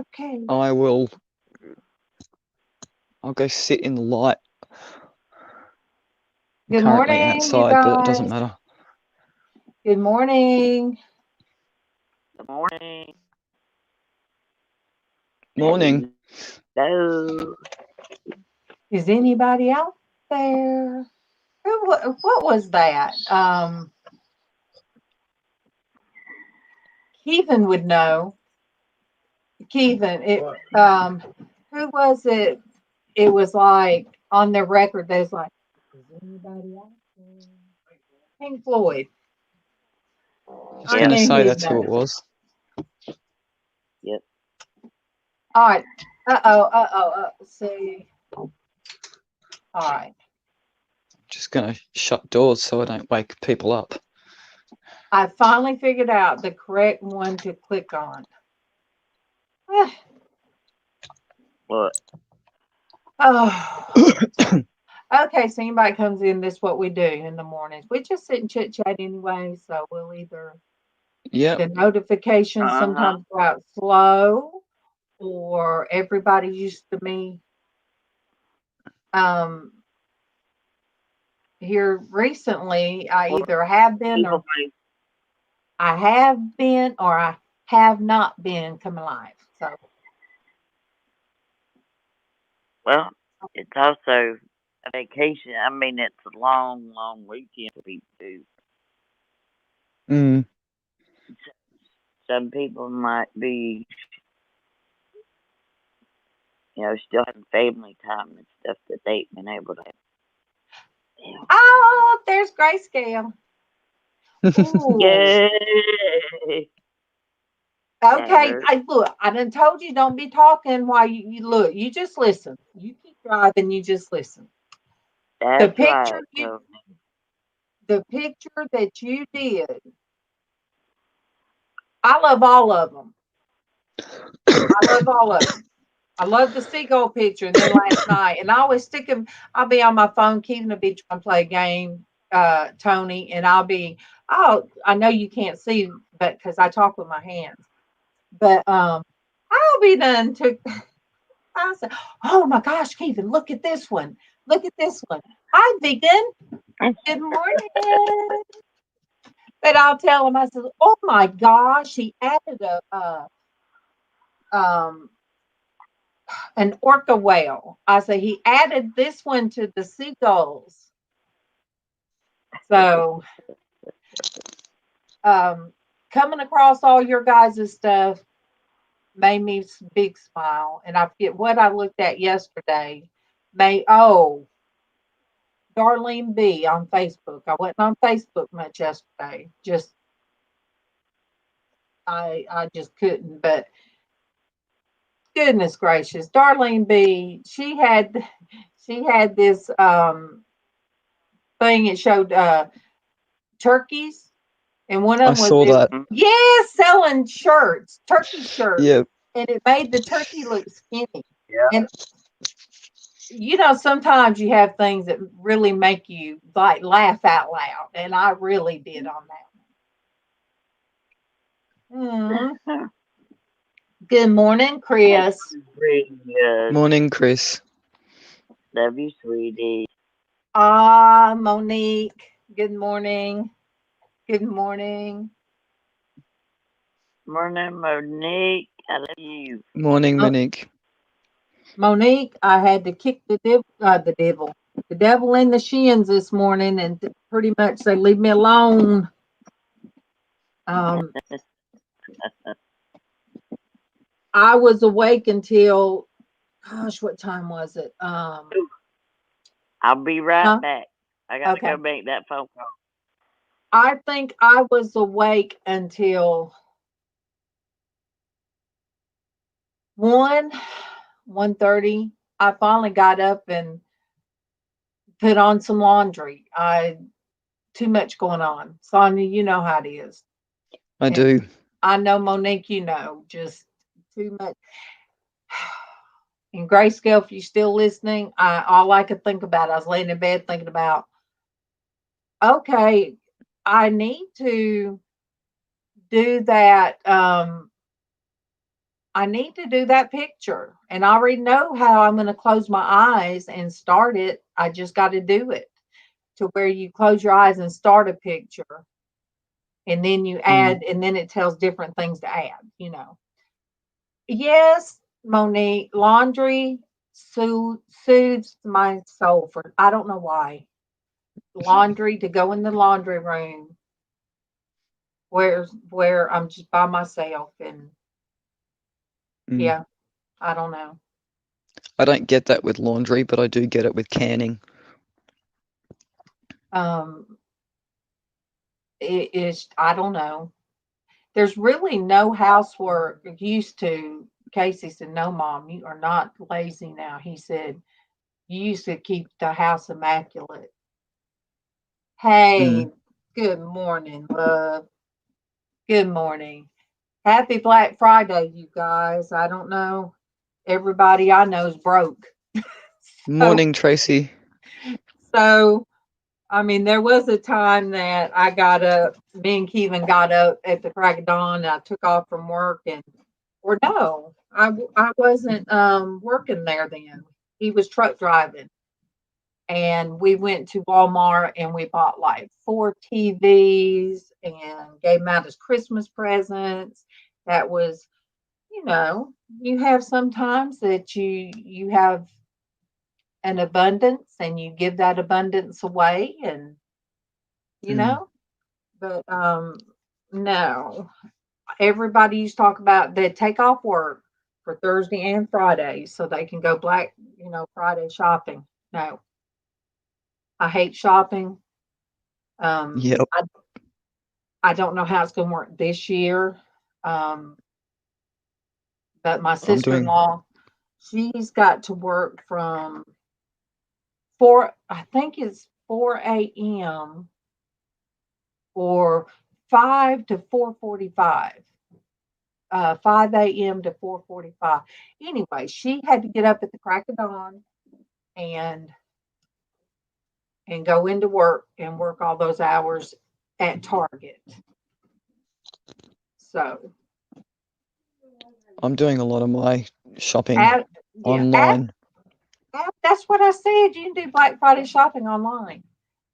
Okay. I'll go sit in the light. I'm Good currently morning, you outside, but it doesn't guys. matter. Good morning. Good morning. Morning. Hello. Is anybody out there? What was that? Kevin would know. Kevin, who was it? It was like on their record. There's like, is anybody out there? Pink Floyd. I was going to say that's who it was. Yep. All right. See. All right. Just going to shut doors so I don't wake people up. I finally figured out the correct one to click on. What? Oh. Okay, so anybody comes in, this is what we do in the mornings. We just sit and chit chat anyway, so we'll either the notifications sometimes go out slow, or everybody used to me here recently. I either have been or I have not been coming live. So Well, it's also a vacation. I mean, it's a long, long weekend for people too. Some people might be, still having family time and stuff that they've been able to have. Yeah. Oh, there's Grayscale. Yay! Okay, I done told you don't be talking while you look. You just listen. You keep driving. You just listen. That's The picture, right, the picture that you did. I love all of them. I love all of them. I love the seagull picture. And then last night, and I always stick them. I'll be on my phone, keeping the beach and play a game, Tony, and I know you can't see, but because I talk with my hands, but I'll be done to. I said, "Oh my gosh, Kevin, look at this one. Look at this one. Hi, Vegan. Good morning." But I'll tell him. I said, "Oh my gosh, he added an orca whale." I said he added this one to the seagulls. So, coming across all your guys' stuff made me big smile, and I forget what I looked at yesterday. Darlene B on Facebook. I wasn't on Facebook much yesterday. I just couldn't. But goodness gracious, Darlene B. She had this thing. It showed turkeys, and one of them saw that. Selling shirts, turkey shirts. Yeah. And it made the turkey look skinny. Yeah. And sometimes you have things that really make you like laugh out loud, and I really did on that one. Good morning, Chris. Morning, Chris. Love you, sweetie. Monique. Good morning. Good morning. Morning, Monique. I love you. Morning, Monique. Monique, I had to kick the devil in the shins this morning, and pretty much say, "Leave me alone." I was awake until, gosh, what time was it? I'll be right back. I gotta go make that phone call. I think I was awake until 1:30. I finally got up and put on some laundry. Too much going on. Sonia, you know how it is. I do. I know, Monique, just too much. And Grayscale, if you're still listening, all I could think about, I was laying in bed thinking about, okay, I need to do that I need to do that picture. And I already know how I'm going to close my eyes and start it. I just got to do it to where you close your eyes and start a picture. And then you add, and then it tells different things to add. Yes, Monique, laundry soothes my soul for, I don't know why. Laundry, to go in the laundry room where I'm just by myself and yeah, I don't know. I don't get that with laundry, but I do get it with canning. It is, I don't know. There's really no housework. Used to, Casey said, "No, Mom, you are not lazy now." He said, "You used to keep the house immaculate." Hey, good morning, love. Good morning. Happy Black Friday, you guys. I don't know. Everybody I know is broke. Morning, Traci. So, I mean, there was a time that I got up, me and Kevin got up at the crack of dawn, and I took off from work or no, I wasn't working there then. He was truck driving. And we went to Walmart and we bought like 4 TVs and gave them out as Christmas presents. That was, you have sometimes that you have an abundance and you give that abundance away and but no, everybody used to talk about they take off work for Thursday and Friday so they can go Friday shopping. No, I hate shopping. Yep. I don't know how it's going to work this year. But my sister-in-law, she's got to work from 4 a.m. or 5 to 4:45. 5 a.m. to 4:45. Anyway, she had to get up at the crack of dawn and go into work and work all those hours at Target. So I'm doing a lot of my shopping online. That's what I said. You can do Black Friday shopping online.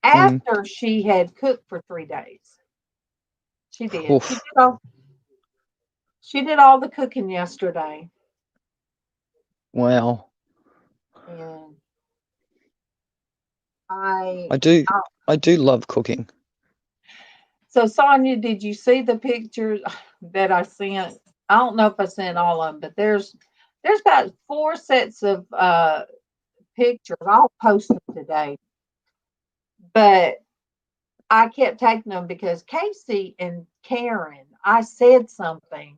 After she had cooked for 3 days. She did. Oof. She did all the cooking yesterday. Wow. And I do love cooking. So Sonia, did you see the pictures that I sent? I don't know if I sent all of them, but there's about 4 sets of pictures. I'll post them today. But I kept taking them because Casey and Karen, I said something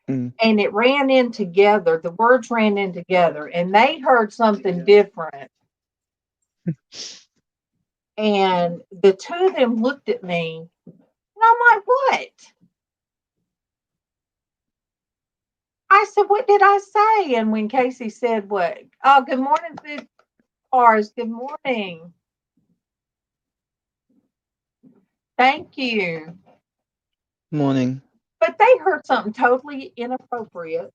and it ran in together. The words ran in together and they heard something different. And the two of them looked at me and I'm like, what? I said, what did I say? And when Casey said what? Oh, good morning, food cars. Good morning. Thank you. Morning. But they heard something totally inappropriate.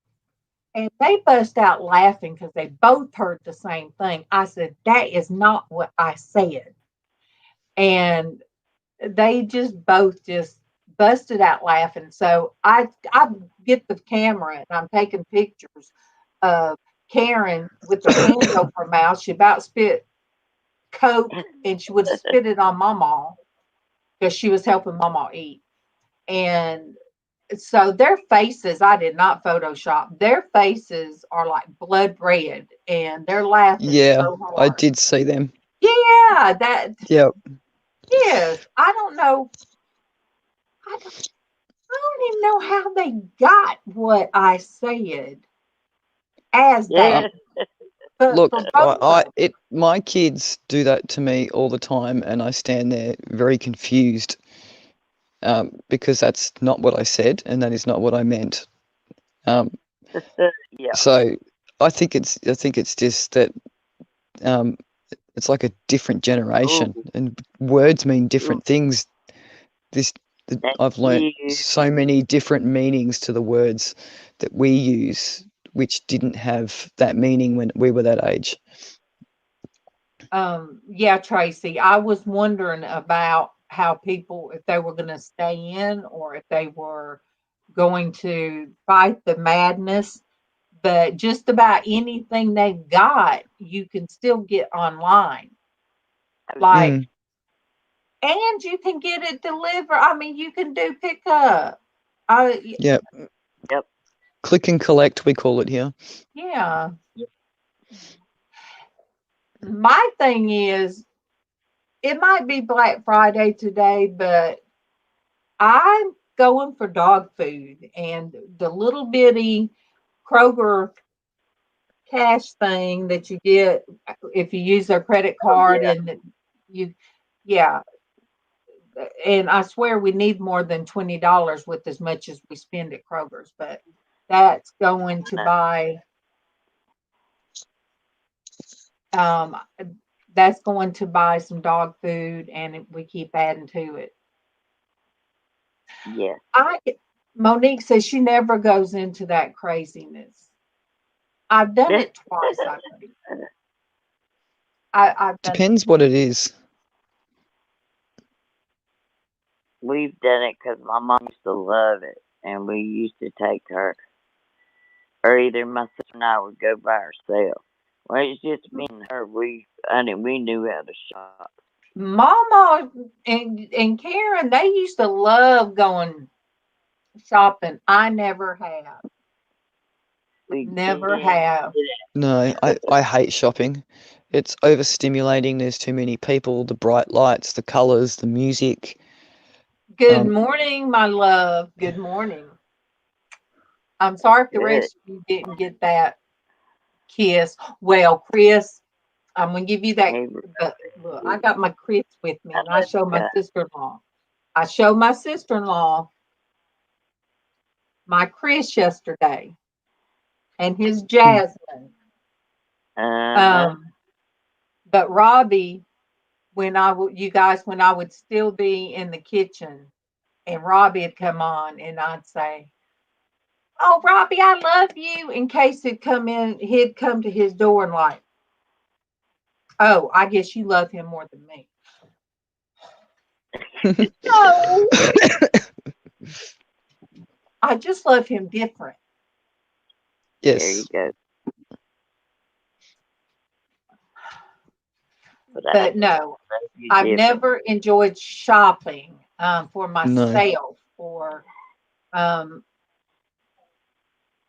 And they bust out laughing because they both heard the same thing. I said, that is not what I said. And they both busted out laughing. So I get the camera and I'm taking pictures of Karen with her hand over her mouth. She about spit Coke and she would spit it on MawMaw because she was helping MawMaw eat. And so their faces, I did not Photoshop. Their faces are like blood red and they're laughing so hard. I did see them. Yeah, Yep. Yes, I don't know. I don't even know how they got what I said as that. But look, my kids do that to me all the time, and I stand there very confused because that's not what I said, and that is not what I meant. So I think it's just that it's like a different generation, and words mean different things. Thank I've learnt you. so many different meanings to the words that we use, which didn't have that meaning when we were that age. Yeah, Tracy, I was wondering about how people, if they were going to stay in or if they were going to fight the madness. But just about anything they've got, you can still get online. Like, Mm, and you can get it delivered. I mean, you can do pickup. I, yeah. Yep. Click and collect, we call it here. yeah. My thing is, it might be Black Friday today, but I'm going for dog food and the little bitty Kroger cash thing that you get if you use their credit Oh card yeah. and you, yeah. And I swear we need more than $20 with as much as we spend at Kroger's, but that's going to buy um that's going to buy some dog food and we keep adding to it. Yeah. I Monique says she never goes into that craziness. I've done it twice, I think. I've done it. Depends what it is. We've done it because my mom used to love it, and we used to take her, or either my sister and I would go by ourselves. Well, it's just me and her. We knew how to shop. Mama and Karen, they used to love going shopping. I never have. We Never did. have. No, I hate shopping. It's overstimulating. There's too many people, the bright lights, the colours, the music. Good morning, my love. Good morning. I'm sorry if the Good. rest of you didn't get that kiss. Well, Chris, I'm gonna give you that. Hey, Look, I got my Chris with me, I and I love show you my guys. sister-in-law. I showed my sister-in-law my Chris yesterday and his Hmm. Jasmine. Uh-huh. Um, but Robbie, you guys, when I would still be in the kitchen, and Robbie had come on, and I'd say, "Oh, Robbie, I love you." In case he'd come to his door and like, "Oh, I guess you love him more than me." No, I just love him different. There you Yes. go. But I But do no, love you I've different. never enjoyed shopping for No. myself or um,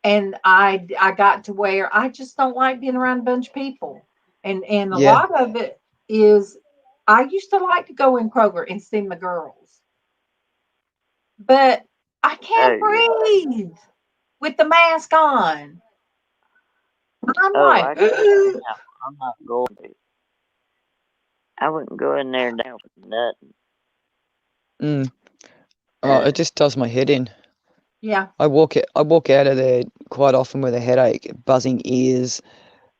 and I got to where I just don't like being around a bunch of people. And a Yeah. lot of it is I used to like to go in Kroger and see my girls, but I Oh can't yeah. breathe with the mask on. I'm Oh, like, I can't now. I'm not going to. I wouldn't go in there now for nothing. Mm. Oh, it just does my head in. yeah, I walk out of there quite often with a headache, buzzing ears,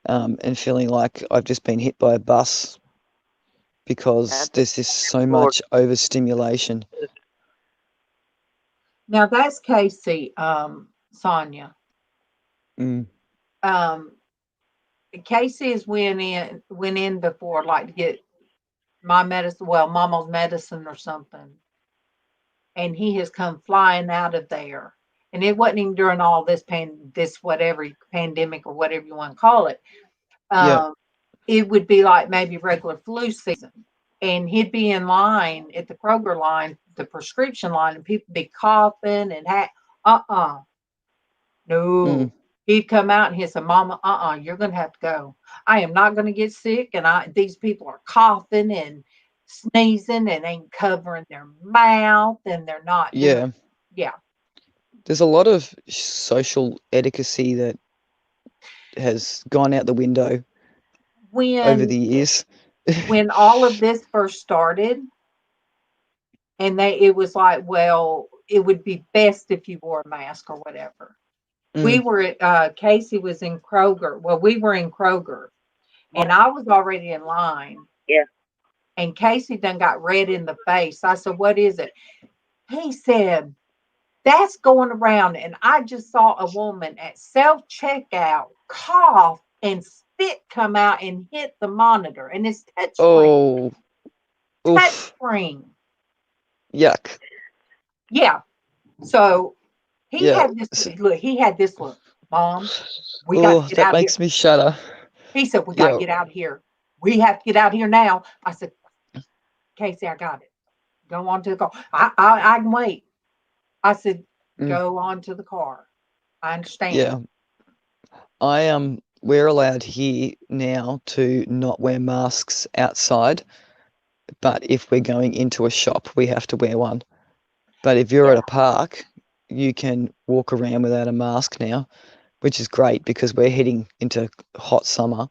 and feeling like I've just been hit by a bus because That's there's just so important. much overstimulation. now that's Casey, Sonia. Mm. Um, Casey has went in before, like to get my medicine, well, Mama's medicine or something, and he has come flying out of there. And it wasn't even during all this whatever pandemic or whatever you want to call it. Yep. Um, it would be like maybe regular flu season, and he'd be in line at the Kroger line, the prescription line, and people be coughing and Mm. no. He'd come out and he'd say, "Mama, you're gonna have to go. I am not gonna get sick, and these people are coughing and sneezing and ain't covering their mouth and they're not doing." Yeah. Yeah. There's a lot of social etiquette that has gone out the window over the When years. when all of this first started, and it was like, well, it would be best if you wore a mask or whatever. We Mm. were at Casey was in Kroger. Well, we were in Kroger, and I was already in line. Yeah. And Casey done got red in the face. I said, "What is it?" He said, that's going around. And I just saw a woman at self checkout cough and spit come out and hit the monitor. And it's touch screen. Oh, Touch oof, screen. yuck. Yeah. So he Yeah. had this look. He had this look. Mom, we got Oh, to get that out of here. makes me shudder. He said, we got to Yeah. get out of here. We have to get out of here now. I said, Casey, I got it. Go on to the car. I can wait. I said, Mm, go on to the car. I understand. yeah. We're allowed here now to not wear masks outside, but if we're going into a shop, we have to wear one. But if you're Yeah. at a park, you can walk around without a mask now, which is great because we're heading into hot summer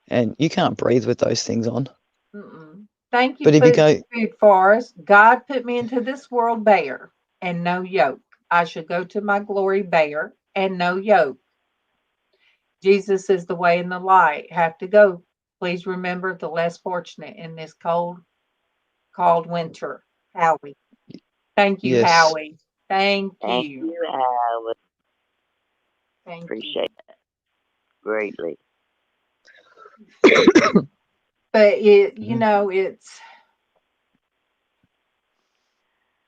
and you can't breathe with those things on. Mm-mm. Thank you But if you for go, food for us. God put me into this world bare and no yoke. I should go to my glory bare and no yoke. Jesus is the way and the light. Have to go. Please remember the less fortunate in this cold winter. Howie. Thank you, yes, Howie. Thank Thank you. you, Howard. Thank you. Appreciate that greatly. But mhm,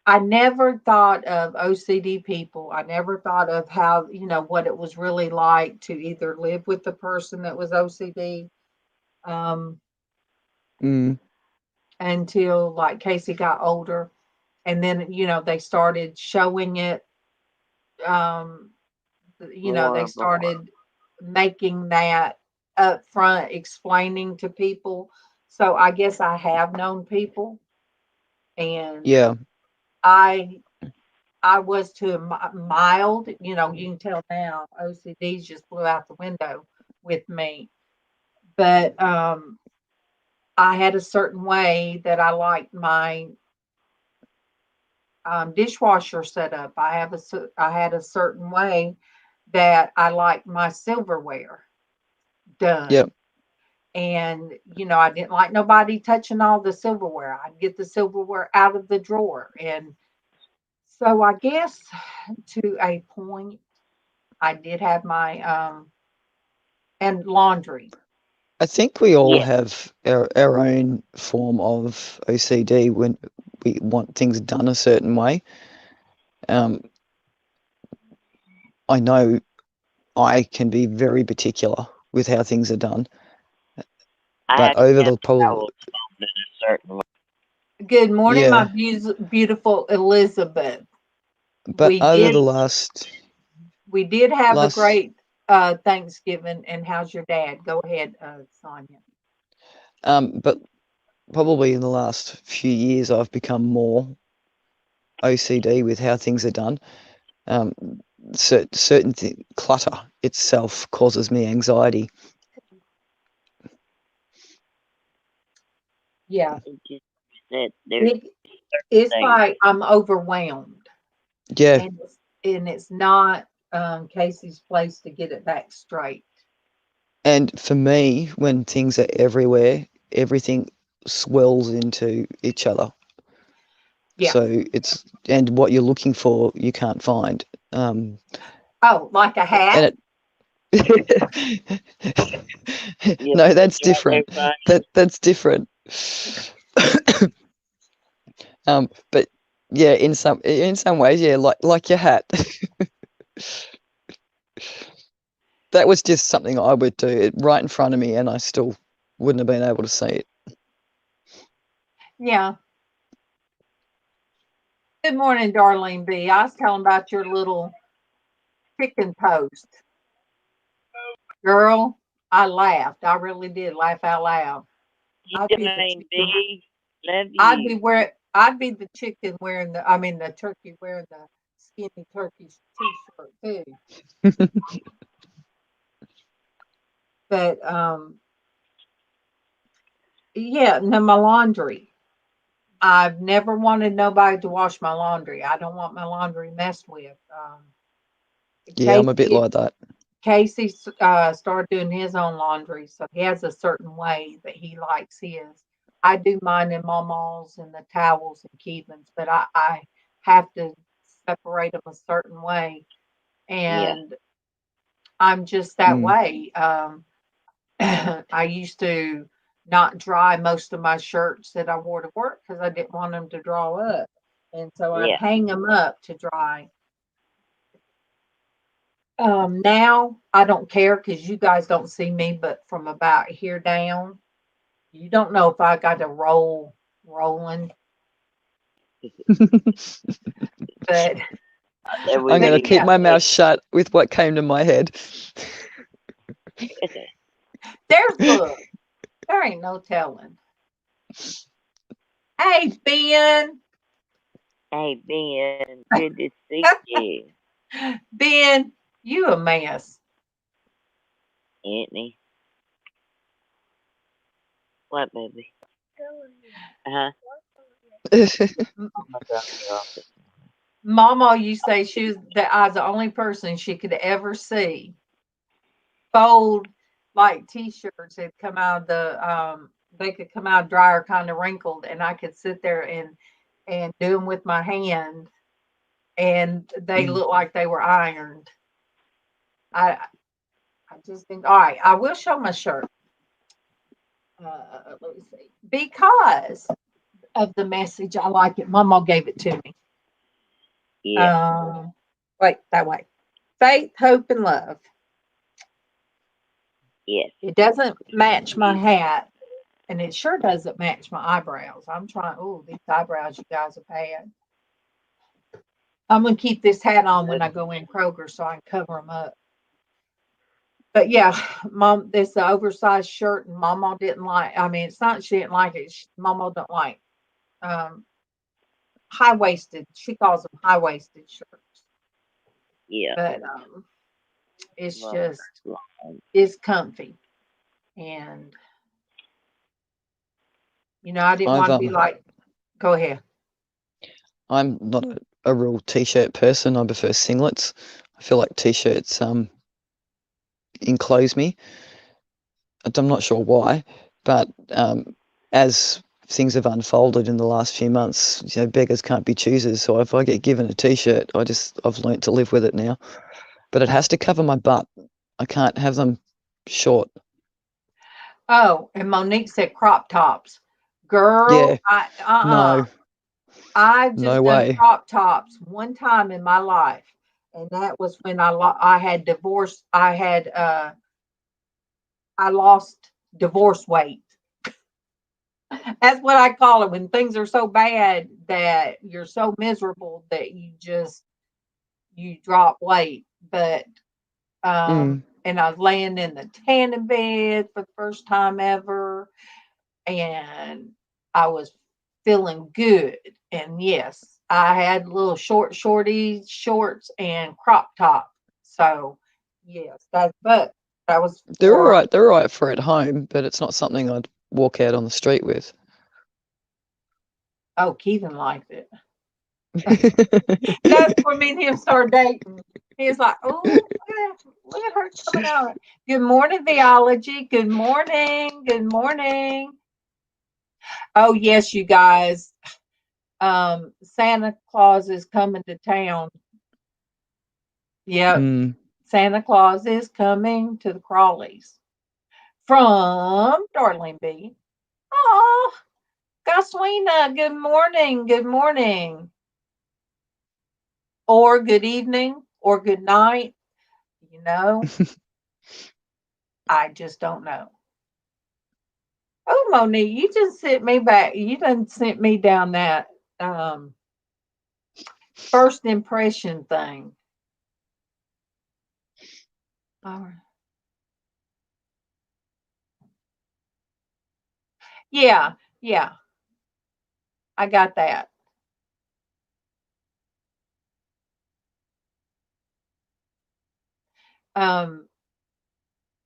I never thought of OCD people. I never thought of how, what it was really like to either live with the person that was OCD, um, mm, until like Casey got older. And then, they started showing it, um, More they and more. started making that up front, explaining to people. So I guess I have known people, and yeah, I I was to mild, you can tell now OCDs just blew out the window with me. But I had a certain way that I liked my dishwasher set up. I had a certain way that I liked my silverware yeah, done. And, I didn't like nobody touching all the silverware. I'd get the silverware out of the drawer. And so I guess to a point, I did have my and laundry. I think we all Yes, have our own form of OCD when we want things done a certain way. Um, I know I can be very particular with how things are done, I but have to over have the probably, towels folded a certain way. Good morning, my yeah, beautiful Elizabeth. but We over did the we did have a last, great Thanksgiving. And how's your dad? Go ahead, Sonia. but probably in the last few years, I've become more OCD with how things are done. Um, clutter itself causes me anxiety. Yeah, It just said there's it it's things. like I'm overwhelmed, Yeah, and it's not Casey's place to get it back straight. and for me, when things are everywhere, everything swells into each other. Yeah. So and what you're looking for, you can't find. Oh, like a hat. And it, You no, have to that's try to different. find. That's different. But yeah, in some ways, yeah, like your hat. That was just something I would do it right in front of me, and I still wouldn't have been able to see it. Yeah. Good morning, Darlene B. I was telling about your little chicken post. Girl, I laughed. I really did laugh out loud. You I'd be the Jermaine chicken. B. Love you. I'd be the chicken wearing the turkey wearing the skinny turkey t-shirt too. But yeah, no, my laundry. I've never wanted nobody to wash my laundry. I don't want my laundry messed with. Yeah, I'm a bit Casey like that. Casey started doing his own laundry, so he has a certain way that he likes his. I do mine in MawMaws and the towels and Keevans, but I have to separate them a certain way. And I'm just that way. I used to not dry most of my shirts that I wore to work because I didn't want them to draw up. And so I'd hang them up to dry. Now I don't care because you guys don't see me, but from about here down, you don't know if I got a rolling. But I'm going to keep my mouth shut with what came to my head. Look, there ain't no telling. Hey, Ben. Hey, Ben. Good to see you. Ben, you a mess. Ain't he? What, baby? MawMaw, you say I was the only person she could ever see fold like t-shirts that come out of the they could come out dryer kind of wrinkled, and I could sit there and do them with my hand, and they look like they were ironed. I just think, all right, I will show my shirt. Let me see. Because of the message, I like it. MawMaw gave it to me. Yeah. Wait, that way. Faith, hope, and love. Yes. It doesn't match my hat, and it sure doesn't match my eyebrows. I'm trying. Oh, these eyebrows you guys have had. I'm gonna keep this hat on when I go in Kroger so I can cover them up. But yeah, Mom, this is an oversized shirt, and MawMaw didn't like. I mean, it's not she didn't like it. MawMaw don't like high waisted. She calls them high waisted shirts. Yeah. But it's just it's comfy, and I didn't want to be like. Go ahead. I'm not a real t-shirt person. I prefer singlets. I feel like t-shirts enclose me. I'm not sure why, but as things have unfolded in the last few months, beggars can't be choosers. So if I get given a t-shirt, I've learnt to live with it now. But it has to cover my butt. I can't have them short. Oh, and Monique said crop tops. Girl, yeah. No. I've just done crop tops one time in my life, and that was when I had divorced. I lost divorce weight. That's what I call it when things are so bad that you're so miserable that you drop weight. But and I was laying in the tanning bed for the first time ever, and I was feeling good. And yes, I had little shorty shorts and crop top. So yes, that was they're all right. They're all right for at home, but it's not something I'd walk out on the street with. Oh, Keevan liked it. That's when me and him started dating. He was like, "Oh, look at her coming out." Good morning, Theology. Good morning. Good morning. Oh yes, you guys. Santa Claus is coming to town. Yep. Santa Claus is coming to the Crawleys from Darling B. Oh, Goswina, good morning. Good morning. Or good evening or good night. I just don't know. Oh, Monique, you just sent me back. You done sent me down that first impression thing. All right. Yeah. I got that. All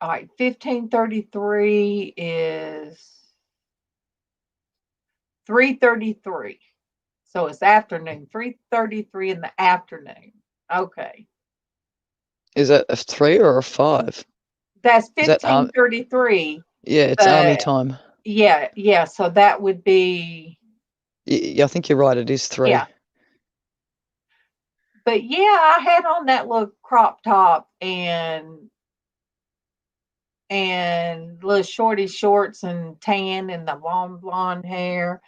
right, 1533 is 3:33. So it's afternoon, 3:33 in the afternoon. Okay. Is that a 3 or a 5? That's 15:33. Yeah, it's army time. Yeah. So that would be. Yeah, I think you're right. It is 3. Yeah. But yeah, I had on that little crop top and little shorty shorts and tan and the long blonde hair.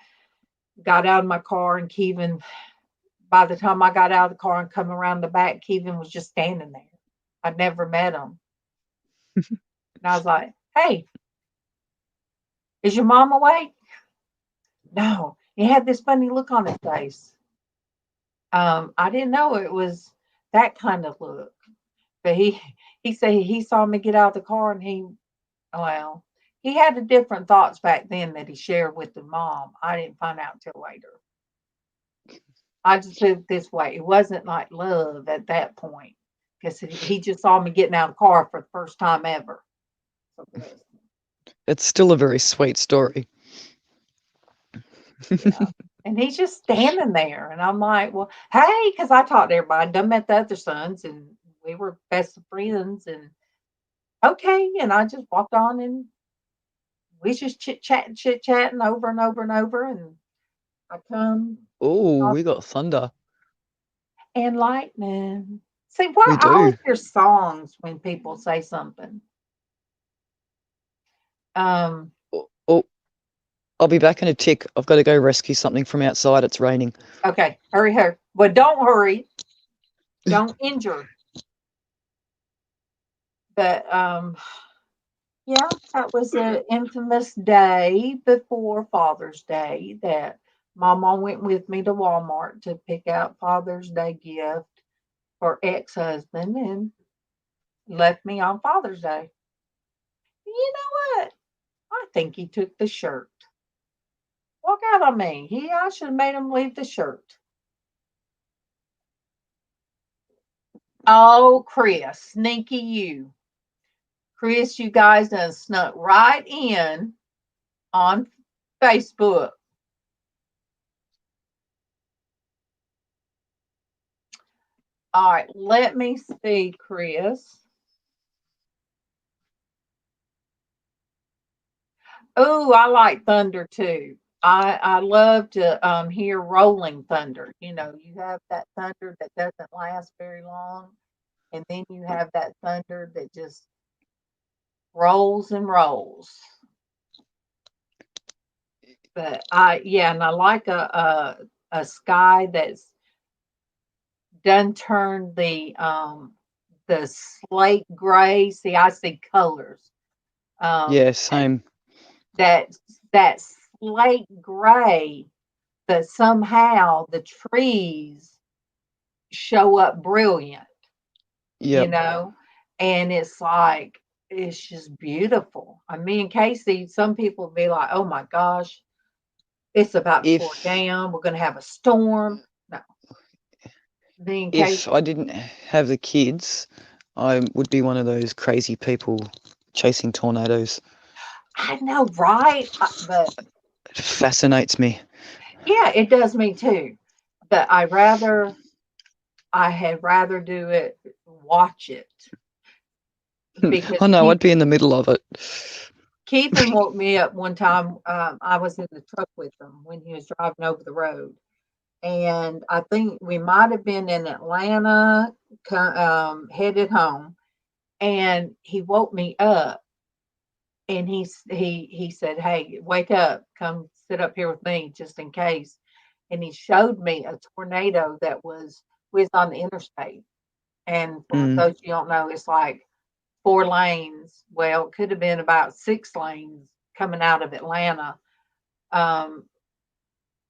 Got out of my car and Kevin, by the time I got out of the car and come around the back, Kevin was just standing there. I'd never met him. And I was like, hey, is your mom awake? No. He had this funny look on his face. I didn't know it was that kind of look. But he said he saw me get out of the car and well, he had the different thoughts back then that he shared with the mom. I didn't find out till later. I just put it this way. It wasn't like love at that point because he just saw me getting out of the car for the first time ever. So, It's still a very sweet story. yeah. And he's just standing there. And I'm like, well, hey, because I talked to everybody. I done met the other sons and we were best of friends. And okay. And I just walked on and we just chit-chatting over and over and over. And I come. Oh, we got thunder. And lightning. See, why We I always do. hear songs when people say something. Oh, I'll be back in a tick. I've got to go rescue something from outside. It's raining. Okay, hurry. Well, don't hurry. Don't injure. But yeah, that was an infamous day before Father's Day that MawMaw went with me to Walmart to pick out Father's Day gift for ex-husband and left me on Father's Day. You know what? I think he took the shirt. Walk out on me. I should have made him leave the shirt. Oh, Chris, sneaky you. Chris, you guys done snuck right in on Facebook. All right, let me see, Chris. Oh, I like thunder too. I love to hear rolling thunder. You know, you have that thunder that doesn't last very long, and then you have that thunder that just rolls and rolls. But and I like a sky that's done turned the slate gray. See, I see colors. Yeah, same. That slate gray, but somehow the trees show up brilliant. You Yep. know, and it's just beautiful. I mean, Casey, some people be like, "Oh my gosh, it's about to pour If down. We're going to have a storm." No, me and Casey. if I didn't have the kids, I would be one of those crazy people chasing tornadoes. I know, right? But It fascinates me. yeah, it does me too. But I had rather do it, watch it because Oh no, I'd be in the middle of it. Keithan woke me up one time. I was in the truck with him when he was driving over the road. And I think we might have been in Atlanta, headed home. And he woke me up and he said, "Hey, wake up, come sit up here with me just in case." And he showed me a tornado that was on the interstate. And for those you don't know, it's like 4 lanes. Well, it could have been about 6 lanes coming out of Atlanta. Um,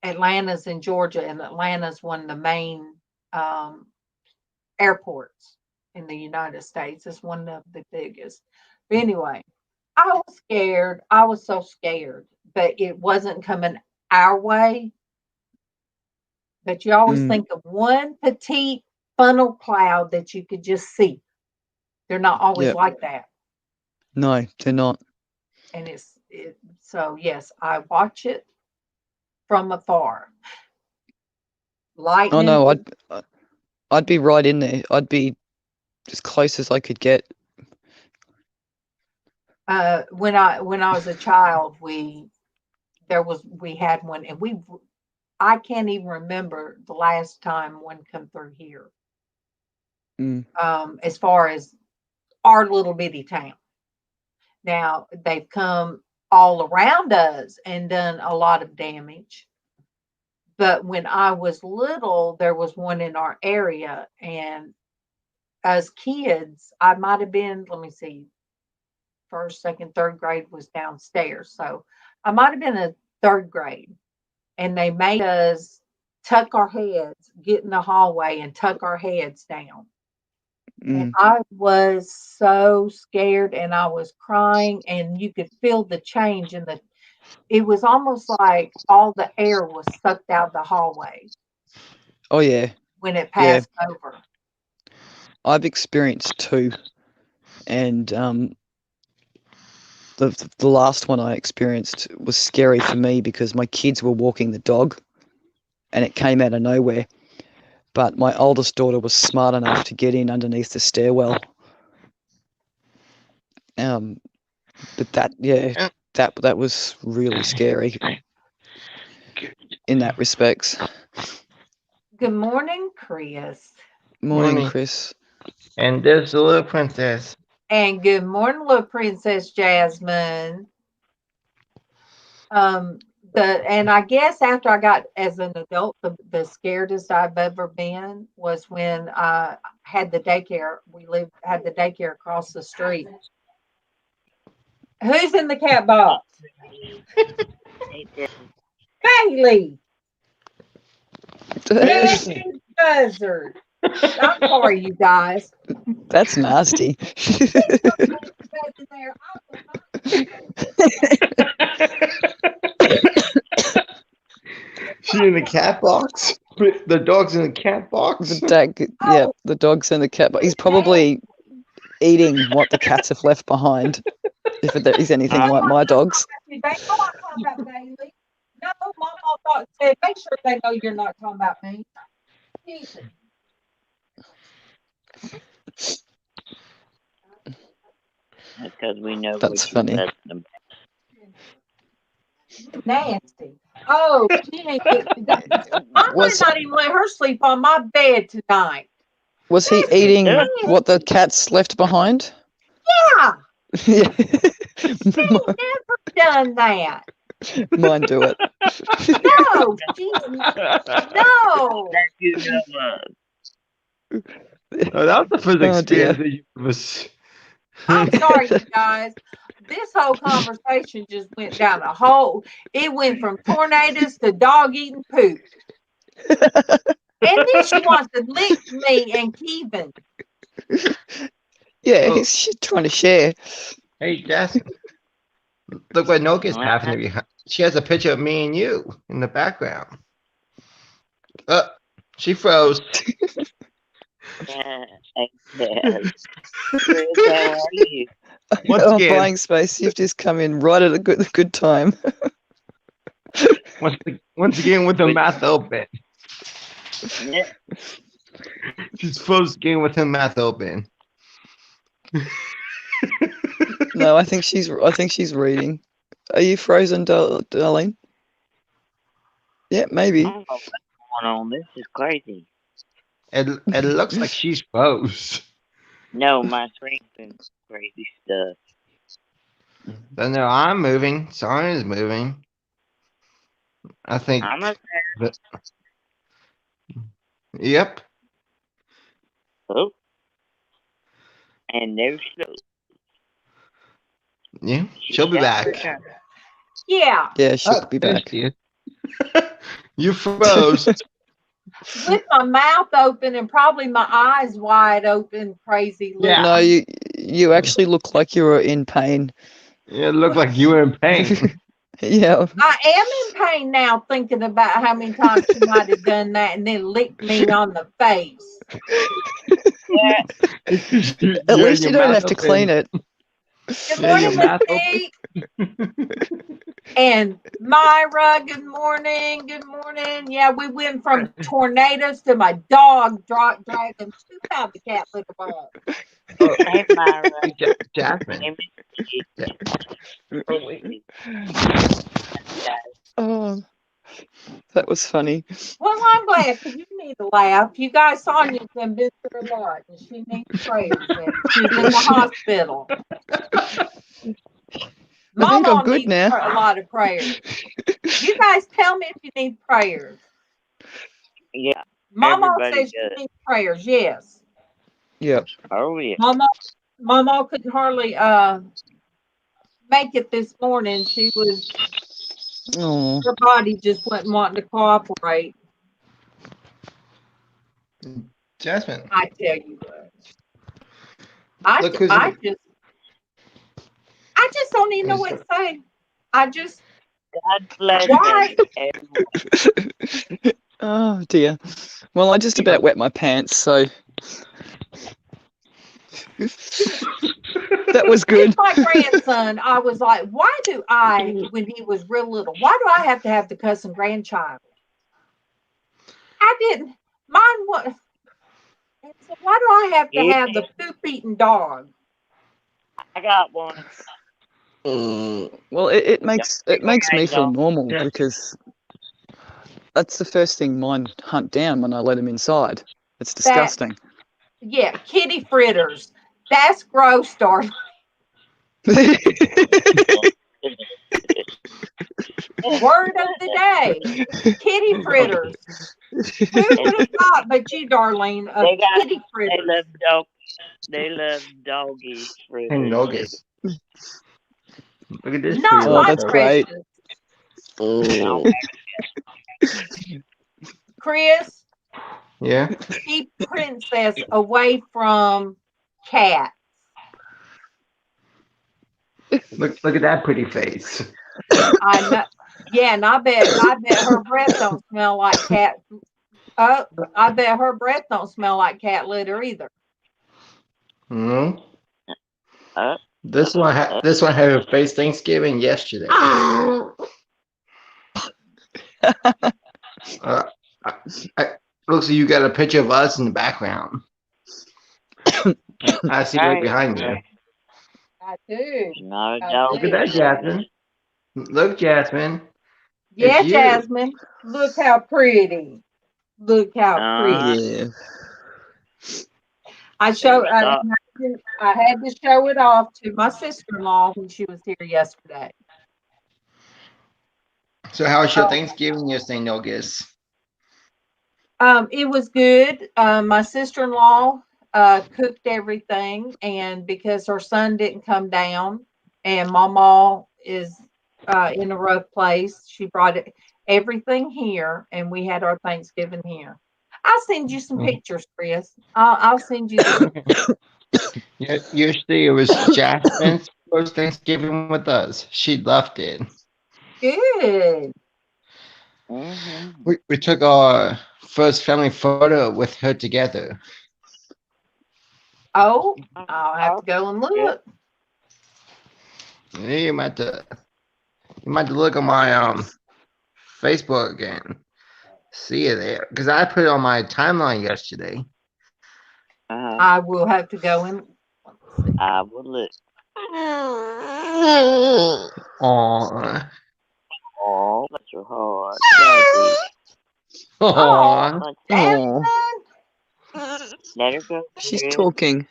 Atlanta's in Georgia, and Atlanta's one of the main airports in the United States. It's one of the biggest. But anyway, I was scared. I was so scared, but it wasn't coming our way. But you always think of one petite funnel cloud that you could just see. They're not always Yep. like that. No, they're not. And so yes, I watch it from afar. Oh Lightning. no, I'd be right in there. I'd be as close as I could get. When I was a child, we had one, and I can't even remember the last time one come through here. as far as our little bitty town. Now, they've come all around us and done a lot of damage. But when I was little, there was one in our area. And as kids, I might have been, let me see, first, second, third grade was downstairs. So I might have been in third grade. And they made us tuck our heads, get in the hallway and tuck our heads down. And I was so scared and I was crying, and you could feel the change in it was almost like all the air was sucked out the hallway. Oh, yeah. When it passed over. I've experienced two. And the last one I experienced was scary for me because my kids were walking the dog and it came out of nowhere. But my oldest daughter was smart enough to get in underneath the stairwell. But that was really scary in that respects. Good morning, Chris. Morning, Chris. And there's the little princess. And good morning, little Princess Jasmine. And I guess after I got as an adult, the scaredest I've ever been was when I had the daycare. Had the daycare across the street. Who's in the cat box? Bailey. Buzzard. I'm sorry, you guys. That's nasty. She in the cat box? The dog's in the cat box? The dog's in the cat box. He's probably eating what the cats have left behind. If there is anything like my dogs. They know I'm talking about Bailey. No, MawMaw said, make sure they know you're not talking about me. Easy. Because we know that's funny. Nasty. Oh, she ain't I might not even let her sleep on my bed tonight. Was he eating what the cats left behind? Yeah. Yeah. She's never done that. Mine do it. No, no. Oh, that was the first experience that you was. I'm sorry, you guys. This whole conversation just went down a hole. It went from tornadoes to dog eating poop. And then she wants to lick me and Kevin. Yeah, she's trying to share. Hey, Jess. Look what Nokia's happening behind. She has a picture of me and you in the background. She froze. Once again, buying space, you've just come in right at a good time. once again with the mouth open. She's froze again with her mouth open. No, I think she's reading. Are you frozen, darling? Yeah, maybe. I don't know what's going on. This is crazy. It looks like she's froze. No, my screen's been crazy stuff. But no, I'm moving. Soren's moving. I think. I'm up there. Yep. Oh. And there she goes. Yeah, she'll be back. Yeah. Yeah, she'll be back. You froze. With my mouth open and probably my eyes wide open, crazy. Yeah. No, you actually look like you were in pain. Yeah, it looked like you were in pain. I Yeah. am in pain now thinking about how many times she might have done that and then licked me on the face. Yeah. At least you don't have to clean it. Good morning, Lizz. And Myra, good morning. Good morning. Yeah, we went from tornadoes to my dog dragging two pounds of cat litter ball. Oh, hey, Myra. Jasmine. That was funny. Well, I'm glad because you need to laugh. You guys, Sonia's been through a lot, and she needs prayers. And she's in the hospital. I think I'm Mama good needs now. a lot of prayers. You guys tell me if you need prayers. Yeah, Mama everybody says she does. needs prayers. Yes. Yep. Oh yeah. Mama couldn't hardly make it this morning. She was Oh. her body just wasn't wanting to cooperate. Jasmine. I tell you what. I Look who's just don't even know what to say. I just God bless why everyone. Oh dear. Well, I just about wet my pants, so that was good. It's my grandson. I was like, why do I, when he was real little, why do I have to have the cousin grandchild? I didn't. Mine was. So why do I have to have the poop eating dog? I got one. Well, it makes me feel normal because that's the first thing mine hunt down when I let him inside. It's disgusting. Yeah, kitty fritters. That's gross, darling. Word of the day. Kitty fritters. Who would have thought but you, Darlene, of kitty fritters? They love doggy fritters. And nuggets. Look at this. Not Oh, my that's great. precious. Chris, Yeah. keep Princess away from cats. Look at that pretty face. I know. Yeah, and I bet her breath don't smell like cat. Oh, I bet her breath don't smell like cat litter either. Hmm. This one had her face Thanksgiving yesterday. Looks like you got a picture of us in the background. I see right behind you. I do. Not a dog. Look at that, Jasmine. Look, Jasmine. Yeah, It's you. Jasmine. Look how pretty. Look how pretty. Yeah. I had to show it off to my sister-in-law when she was here yesterday. So how was your Thanksgiving yesterday, Nogus? It was good. My sister-in-law cooked everything, and because her son didn't come down, and MawMaw is in a rough place, she brought everything here, and we had our Thanksgiving here. I'll send you some pictures, Chris. I'll send you some. Yesterday it was Jasmine's first Thanksgiving with us. She loved it. Good. Mm-hmm. We took our first family photo with her together. Oh, I'll have to go and look. Yeah, you might have to look on my Facebook again. See it there, because I put it on my timeline yesterday. I will have to go and. I will look. Aww. Oh, that's your heart. Aww. Oh, Let her go. she's talking.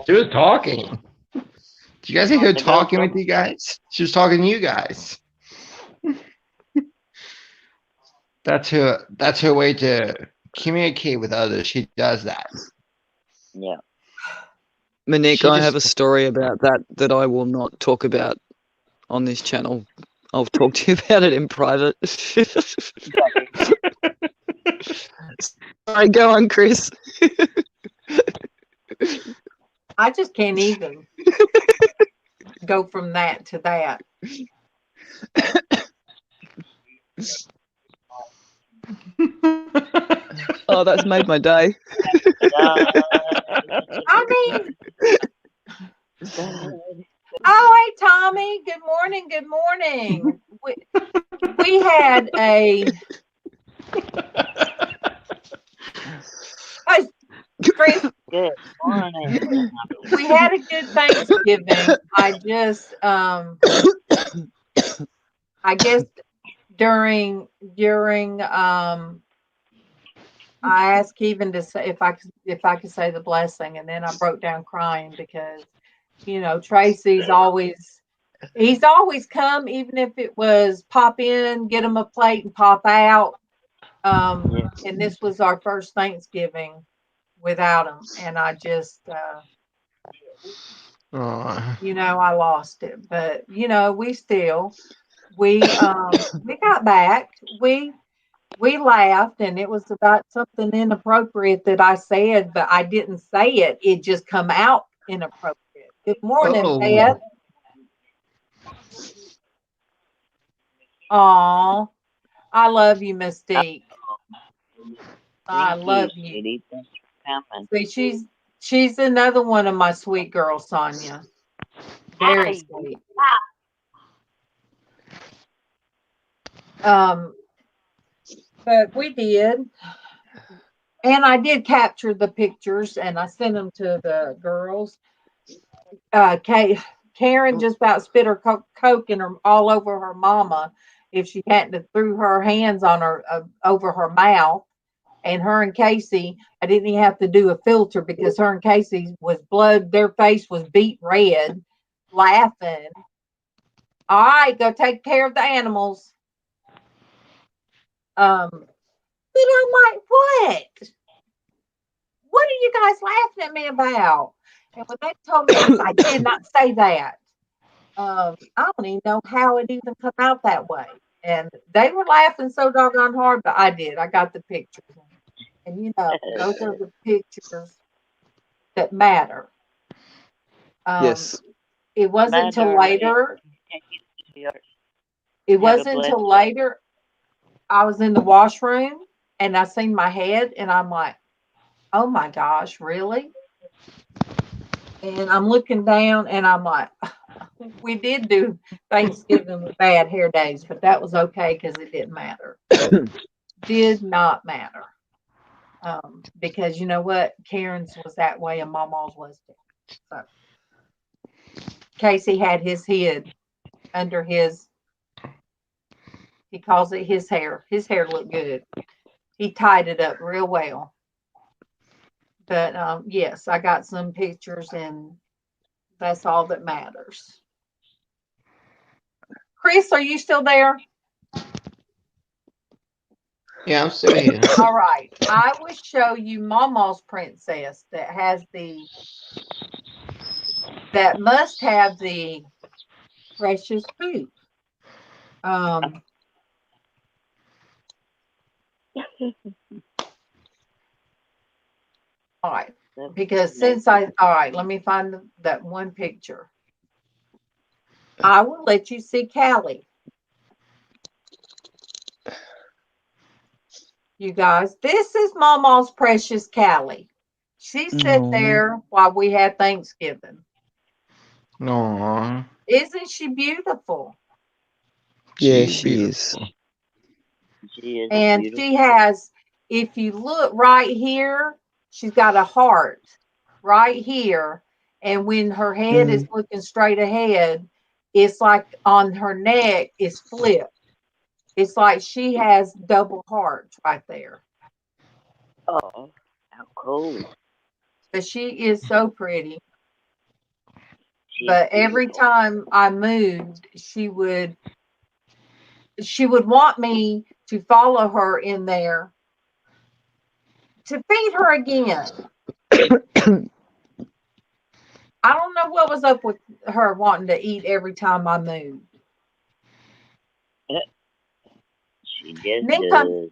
She was talking. Did you guys hear her talking with you guys? She was talking to you guys. That's her way to communicate with others. She does that. Yeah. Monique, I have a story about that I will not talk about on this channel. I'll talk to you about it in private. Sorry, go on, Chris. I just can't even go from that to that. Oh, that's made my day. I mean, oh, hey, Tommy. Good morning. Good morning. We had Chris, Good morning. we had a good Thanksgiving. I just, I guess during I asked Kevin to say if I could say the blessing, and then I broke down crying because Tracy's he's always come, even if it was pop in, get him a plate, and pop out. And this was our first Thanksgiving without him, and I just I lost it. But we got back. We laughed, and it was about something inappropriate that I said, but I didn't say it. It just come out inappropriate. Good morning, Beth. Aw, I love you, Mystique. I love you. See, she's another one of my sweet girls, Sonia. Very sweet. But we did. And I did capture the pictures and I sent them to the girls. Karen just about spit her Coke in her all over her mama if she hadn't have threw her hands on her over her mouth. And her and Casey, I didn't even have to do a filter because her and Casey was blood. Their face was beet red, laughing. All right, go take care of the animals. But I'm like, what? What are you guys laughing at me about? And when they told me this, I did not say that. I don't even know how it even come out that way. And they were laughing so doggone hard, but I did. I got the pictures. And those are the pictures that matter. Yes. It wasn't until later. It wasn't until later. I was in the washroom and I seen my head and I'm like, oh my gosh, really? And I'm looking down and I'm like, we did do Thanksgiving with bad hair days, but that was okay because it didn't matter. Did not matter. Because you know what? Karen's was that way and MawMaw's was too. So Casey had his head under his, he calls it his hair. His hair looked good. He tied it up real well. But yes, I got some pictures and that's all that matters. Chris, are you still there? Yeah, I'm still here. All right. I will show you MawMaw's princess that must have the precious poop. All right. Because all right, let me find that one picture. I will let you see Callie. You guys, this is MawMaw's precious Callie. She sat there while we had Thanksgiving. Aww. Isn't she beautiful? Yeah, she is. And she has, if you look right here, she's got a heart right here. And when her head is looking straight ahead, it's like on her neck is flipped. It's like she has double hearts right there. Oh, how cool. But she is so pretty. But every time I moved, she would want me to follow her in there to feed her again. I don't know what was up with her wanting to eat every time I moved. She just does.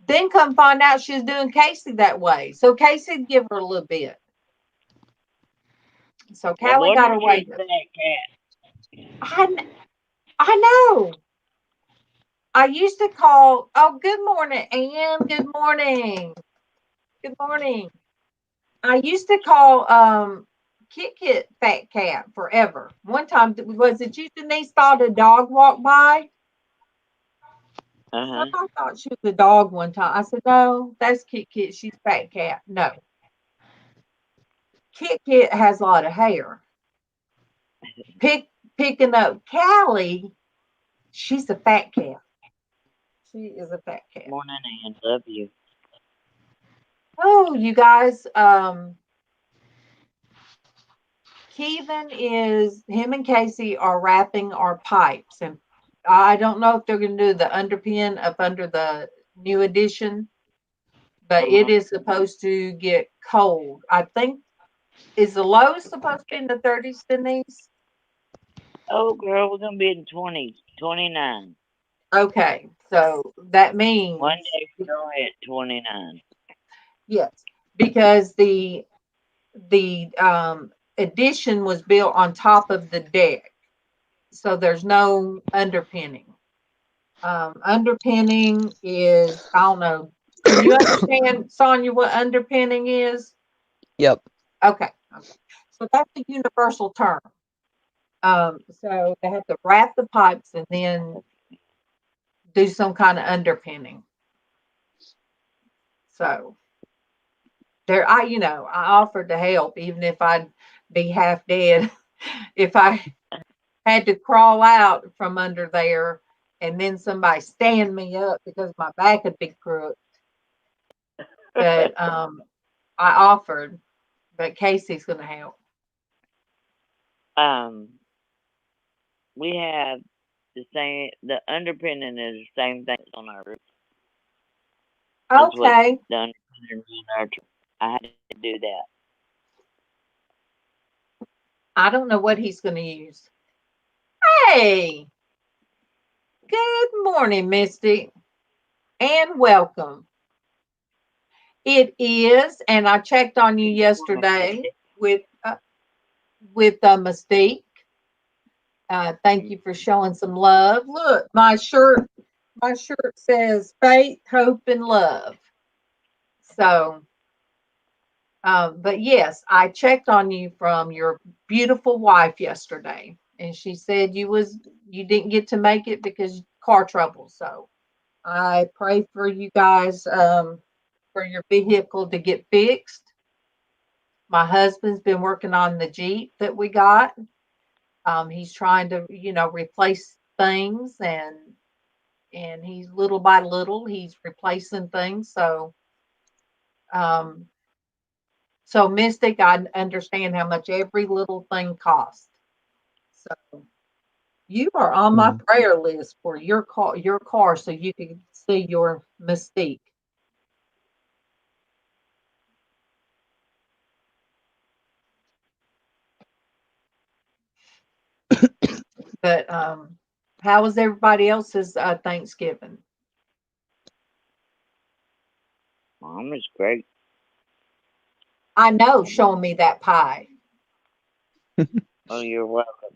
Then come find out she's doing Casey that way. So Casey'd give her a little bit. So Callie got away with it. I know. I used to call, oh, good morning, Ann. Good morning. Good morning. I used to call Kit Fat Cat forever. One time, was it you, Denise, thought a dog walked by? I thought she was a dog one time. I said, no, that's Kit. She's Fat Cat. No. Kit has a lot of hair. Picking up Callie, she's a fat cat. She is a fat cat. Morning, Ann. Love you. Oh, you guys, him and Casey are wrapping our pipes, and I don't know if they're going to do the underpin up under the new edition, but it is supposed to get cold. I think, is the low supposed to be in the 30s, Denise? Oh, girl, we're gonna be in 29. Okay, so that means One day we're gonna hit 29. yes, because the addition was built on top of the deck, so there's no underpinning. Underpinning is, I don't know. Can you understand, Sonia, what underpinning is? Yep. Okay. So that's a universal term. So they have to wrap the pipes and then do some kind of underpinning. So I offered to help, even if I'd be half dead. If I had to crawl out from under there and then somebody stand me up because my back would be crooked. But I offered, but Casey's going to help. We have the underpinning is the same thing on our roof. Okay. The underpinning on our truck. I had to do that. I don't know what he's going to use. Hey, good morning, Misty, and welcome. It is, and I checked on you yesterday with Mystique. Thank you for showing some love. Look, my shirt says faith, hope, and love. So, but yes, I checked on you from your beautiful wife yesterday, and she said you didn't get to make it because car trouble. So I pray for you guys for your vehicle to get fixed. My husband's been working on the Jeep that we got. He's trying to, replace things, and he's little by little he's replacing things. So Mystic, I understand how much every little thing costs. So you are on my prayer list for your car so you can see your Mystique. But how was everybody else's Thanksgiving? Mom is great. I know, showing me that pie. Oh, you're welcome.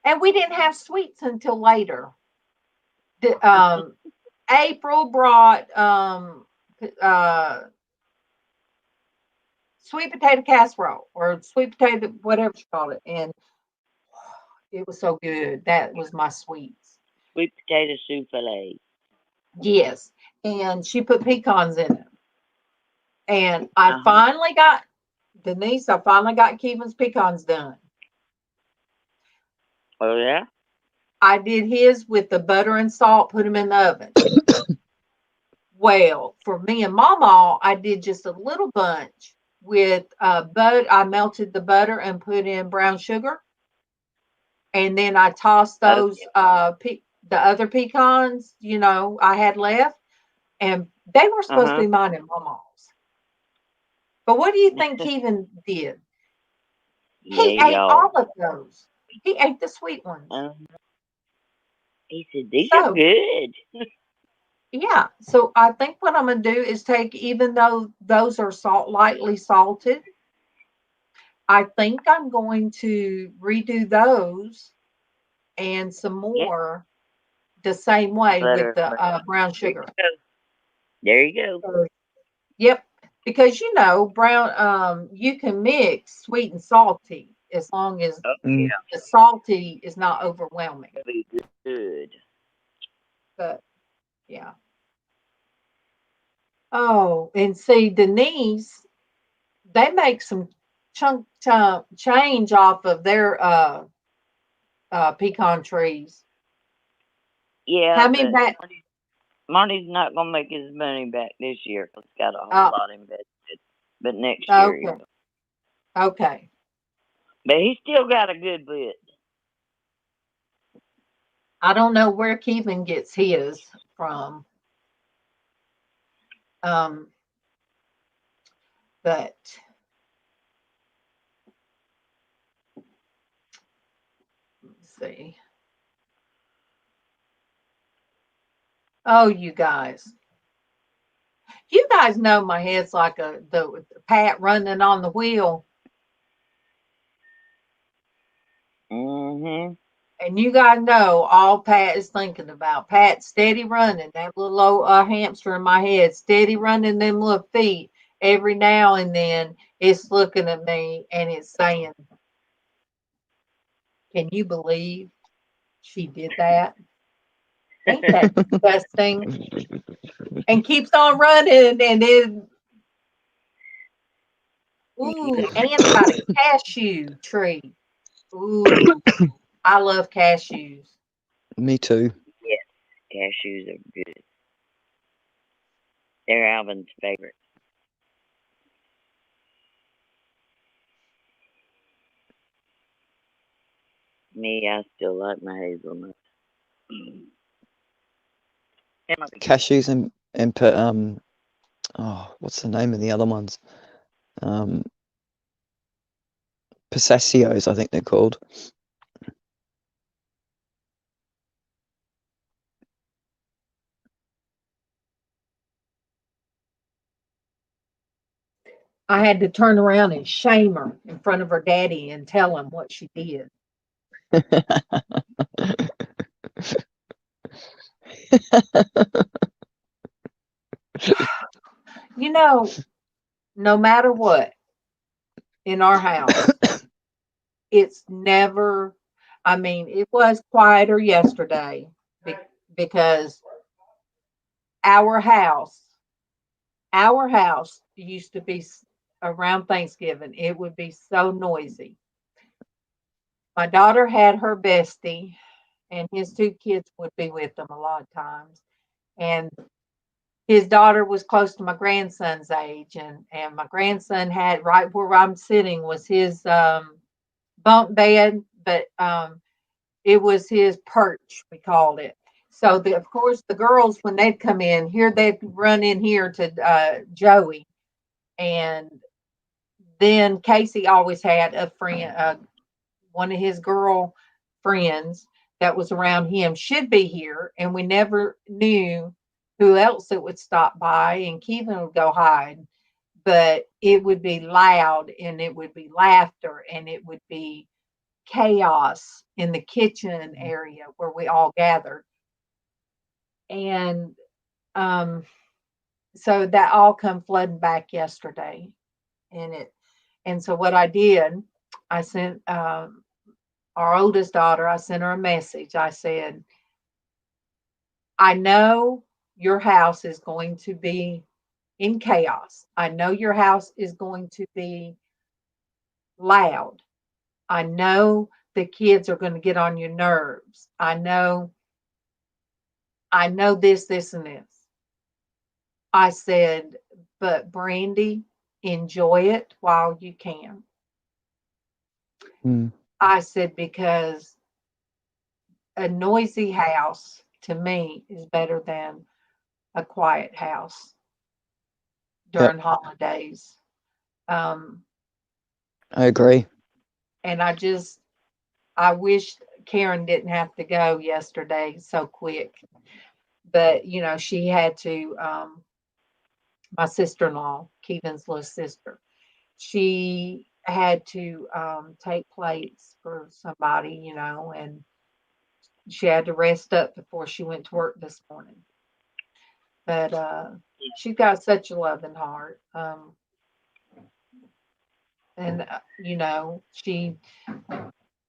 And we didn't have sweets until later. April brought sweet potato casserole or sweet potato, whatever you call it. And it was so good. That was my sweets. Sweet potato souffle. Yes. And she put pecans in it. And I finally got Keevan's pecans done. Oh, yeah? I did his with the butter and salt, put them in the oven. Well, for me and MawMaw, I did just a little bunch with butter. I melted the butter and put in brown sugar. And then I tossed those, the other pecans, I had left. And they were supposed to be mine and MawMaw's. But what do you think Keevan did? He ate all of those. He ate the sweet ones. He said, these are good. Yeah. So I think what I'm going to do is take, even though those are lightly salted, I think I'm going to redo those and some more the same way Butter. with the brown sugar. There you go. Yep. Because, brown, you can mix sweet and salty as long as the salty is not overwhelming. Be good. But, yeah. Oh, and see, Denise, they make some chunk change off of their pecan trees. Yeah. How many Marty's not gonna make his money back this year. He's got a whole Oh, lot invested, but next year he okay. will. Okay. But he's still got a good bit. I don't know where Kevin gets his from. Um, but let's see. Oh, you guys. You guys know my head's like the Pat running on the wheel. Mm-hmm. And you guys know all Pat is thinking about. Pat steady running, that little old hamster in my head, steady running them little feet. Every now and then it's looking at me and it's saying, can you believe she did that? Ain't that disgusting? And keeps on running and then, ooh, and it's got a cashew tree. Ooh, I love cashews. Me too. Yes, cashews are good. They're Alvin's favorite. Me, I still like my hazelnuts. Cashews and put what's the name of the other ones? Pistachios, I think they're called. I had to turn around and shame her in front of her daddy and tell him what she did. You know, no matter what in our house, it's never, I mean, it was quieter yesterday because our house, our house used to be around Thanksgiving, it would be so noisy. My daughter had her bestie, and his two kids would be with them a lot of times. And his daughter was close to my grandson's age, and my grandson had right where I'm sitting was his bunk bed, but it was his perch, we called it. So of course the girls when they'd come in here, they'd run in here to Joey, and then Casey always had a friend, one of his girl friends that was around him should be here, and we never knew who else that would stop by, and Kevin would go hide, but it would be loud and it would be laughter and it would be chaos in the kitchen area where we all gathered. And so that all come flooding back yesterday. And so what I did, I sent our oldest daughter, I sent her a message. I said, I know your house is going to be in chaos. I know your house is going to be loud. I know the kids are going to get on your nerves. I know this, and this. I said, but Brandy, enjoy it while you can. Mm. I said, because a noisy house to me is better than a quiet house during holidays. Um, I agree. and I wish Karen didn't have to go yesterday so quick, but she had to. My sister-in-law, Kevin's little sister, she had to take plates for somebody, and she had to rest up before she went to work this morning. But she's got such a loving heart. And she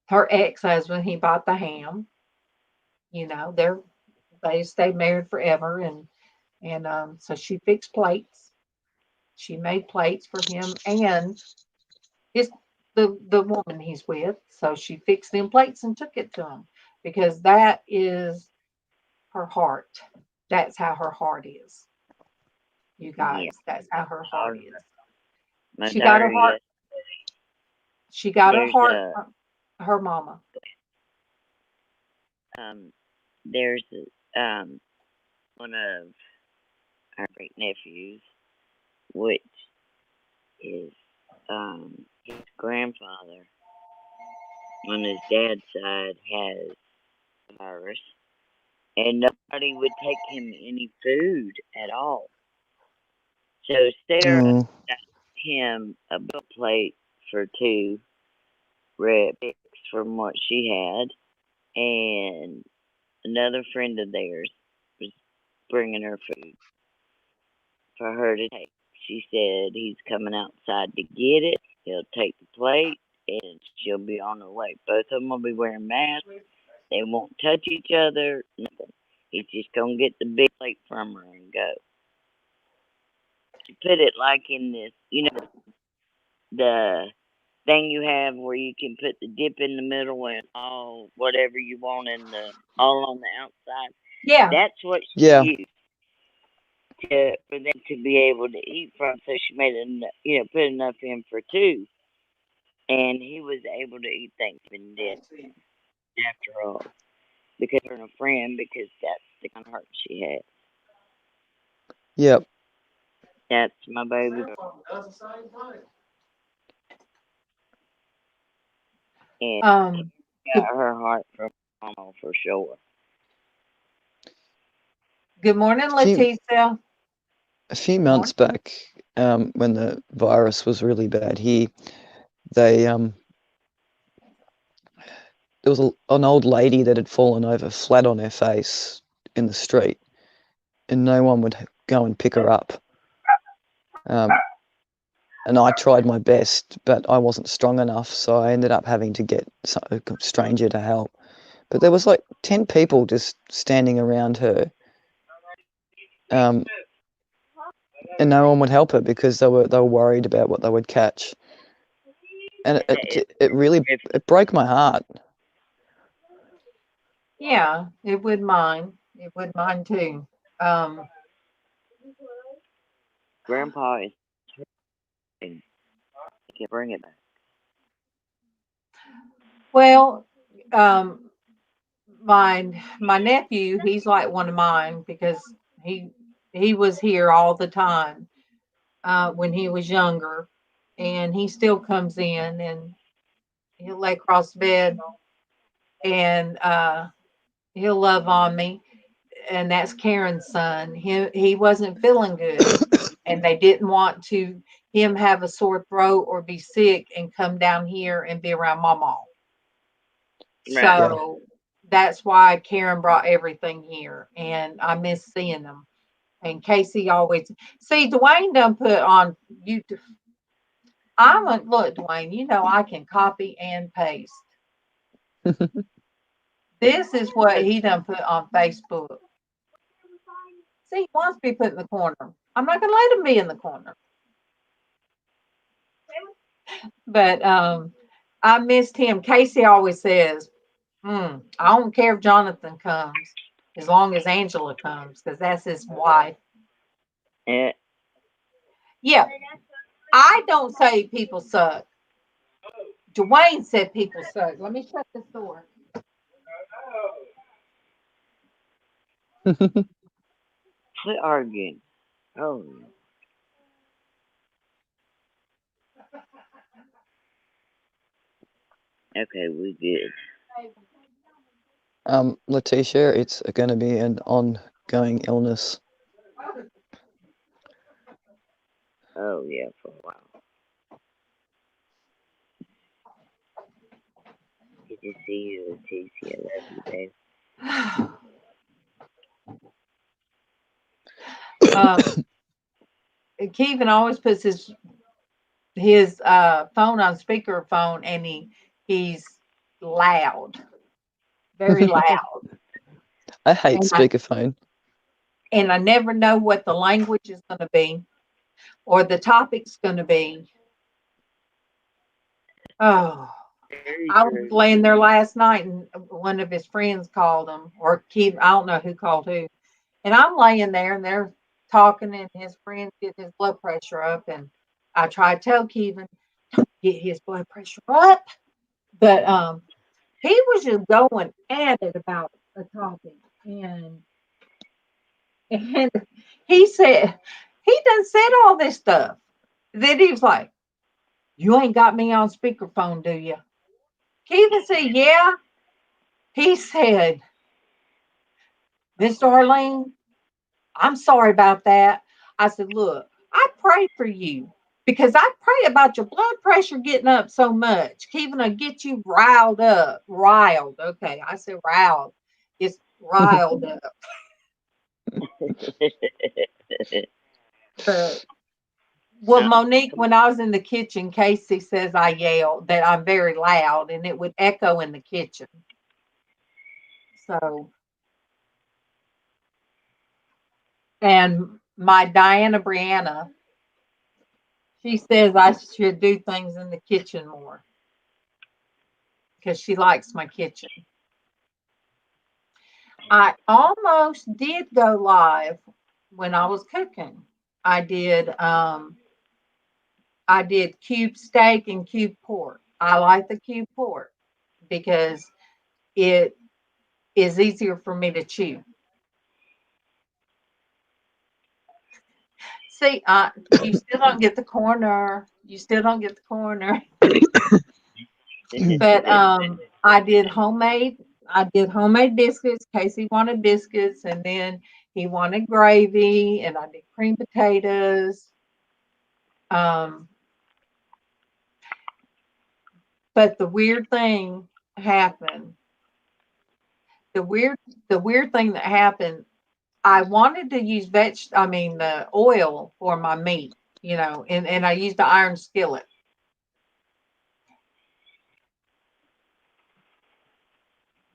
her ex-husband, he bought the ham. They stayed married forever, and so she fixed plates. She made plates for him and his the woman he's with. So she fixed them plates and took it to him because that is her heart. that's how her heart is. You guys, Yeah. that's how her heart is. My She got her daughter, heart. She got her there's heart a from her mama. there's one of our great nephews, which is his grandfather on his dad's side has the virus, and nobody would take him any food at all. So Sarah Oh, got him a bill plate for 2 red picks from what she had, and another friend of theirs was bringing her food for her to take. She said he's coming outside to get it. He'll take the plate, and she'll be on her way. Both of them will be wearing masks. They won't touch each other. Nothing. He's just gonna get the big plate from her and go. She put it like in this, the thing you have where you can put the dip in the middle and all whatever you want in the all on the outside. Yeah. That's what she yeah. used for them to be able to eat from. So she made put enough in for 2, and he was able to eat Thanksgiving dinner after all because of her friend, because that's the kind of heart she had. Yep. That's my baby. And got her heart from MawMaw for sure. Good morning, Leticia. A few months back, when the virus was really bad here, there was an old lady that had fallen over flat on her face in the street, and no one would go and pick her up. And I tried my best, but I wasn't strong enough, so I ended up having to get a stranger to help. But there was like 10 people just standing around her, and no one would help her because they were worried about what they would catch. And it really broke my heart. Yeah, it would mine. It would mine too. Grandpa is hurting. He can bring it back. Well, my nephew, he's like one of mine because he was here all the time when he was younger, and he still comes in and he'll lay across the bed and he'll love on me. And that's Karen's son. He wasn't feeling good, and they didn't want him have a sore throat or be sick and come down here and be around MawMaw. Right. So that's why Karen brought everything here, and I miss seeing them. And Casey always see Dwayne done put on YouTube. Look, Dwayne, I can copy and paste. This is what he done put on Facebook. See, he wants to be put in the corner. I'm not gonna let him be in the corner. But I missed him. Casey always says, I don't care if Jonathan comes as long as Angela comes, because that's his wife. Yeah. I don't say people suck. Dwayne said people suck. Let me shut this door. Quit arguing. Oh. Okay, we good. Leticia, it's going to be an ongoing illness. Oh, yeah, for a while. Good to see you, Leticia. I love you, babe. Kevin always puts his phone on speakerphone, and he's loud, very loud. I hate speakerphone. And I never know what the language is going to be or the topic's going to be. Oh, I was laying there last night, and one of his friends called him, or Keith, I don't know who called who. And I'm laying there and they're talking and his friends get his blood pressure up. And I try to tell Kevin, don't get his blood pressure up. But he was just going at it about a topic. And he said, he done said all this stuff. Then he was like, you ain't got me on speakerphone, do you? Kevin said, yeah. He said, Miss Darlene, I'm sorry about that. I said, look, I pray for you because I pray about your blood pressure getting up so much. Kevin will get you riled up. Riled. Okay. I said riled. It's riled up. But well, Monique, when I was in the kitchen, Casey says I yelled, that I'm very loud, and it would echo in the kitchen. So, and my Diana Brianna, she says I should do things in the kitchen more because she likes my kitchen. I almost did go live when I was cooking. I did cube steak and cube pork. I like the cube pork because it is easier for me to chew. See, you still don't get the corner. You still don't get the corner. But I did homemade biscuits. Casey wanted biscuits, and then he wanted gravy, and I did cream potatoes. But the weird thing happened. The weird thing that happened, I wanted to use the oil for my meat, and I used the iron skillet.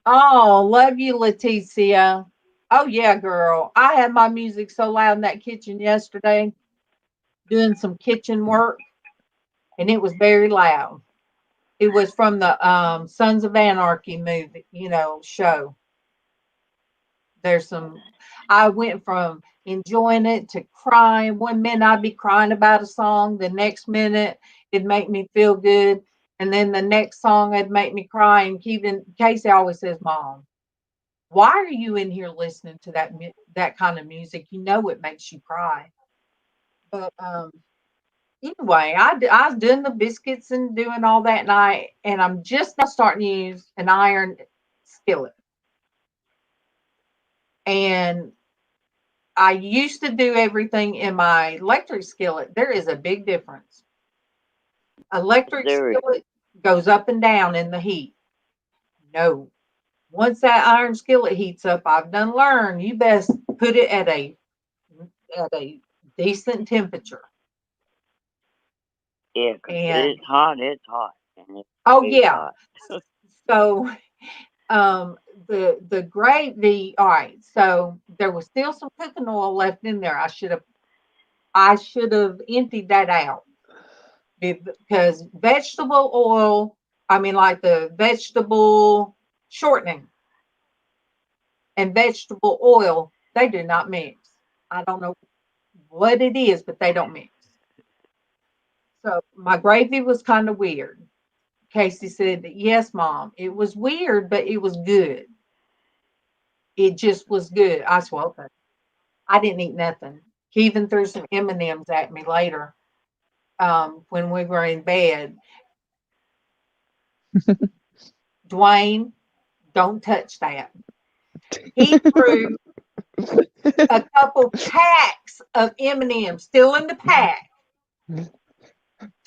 Oh, love you, Leticia. Oh yeah, girl. I had my music so loud in that kitchen yesterday, doing some kitchen work, and it was very loud. It was from the Sons of Anarchy movie, show. I went from enjoying it to crying. One minute I'd be crying about a song, the next minute it'd make me feel good, and then the next song it'd make me cry. And Casey always says, Mom, why are you in here listening to that kind of music? You know it makes you cry. But anyway, I was doing the biscuits and doing all that, and I'm just now starting to use an iron skillet. And I used to do everything in my electric skillet. There is a big difference. Electric skillet goes up and down in the heat. No. Once that iron skillet heats up, I've done learned you best put it at a decent temperature. Yeah, because it's hot. It's hot. Oh yeah. Hot. So the gravy, all right, so there was still some cooking oil left in there. I should have emptied that out because vegetable oil, like the vegetable shortening and vegetable oil, they do not mix. I don't know what it is, but they don't mix. So my gravy was kind of weird. Casey said, yes, Mom, it was weird, but it was good. It just was good. I said, okay. I didn't eat nothing. He even threw some M&Ms at me later when we were in bed. Dwayne, don't touch that. He threw a couple packs of M&Ms still in the pack.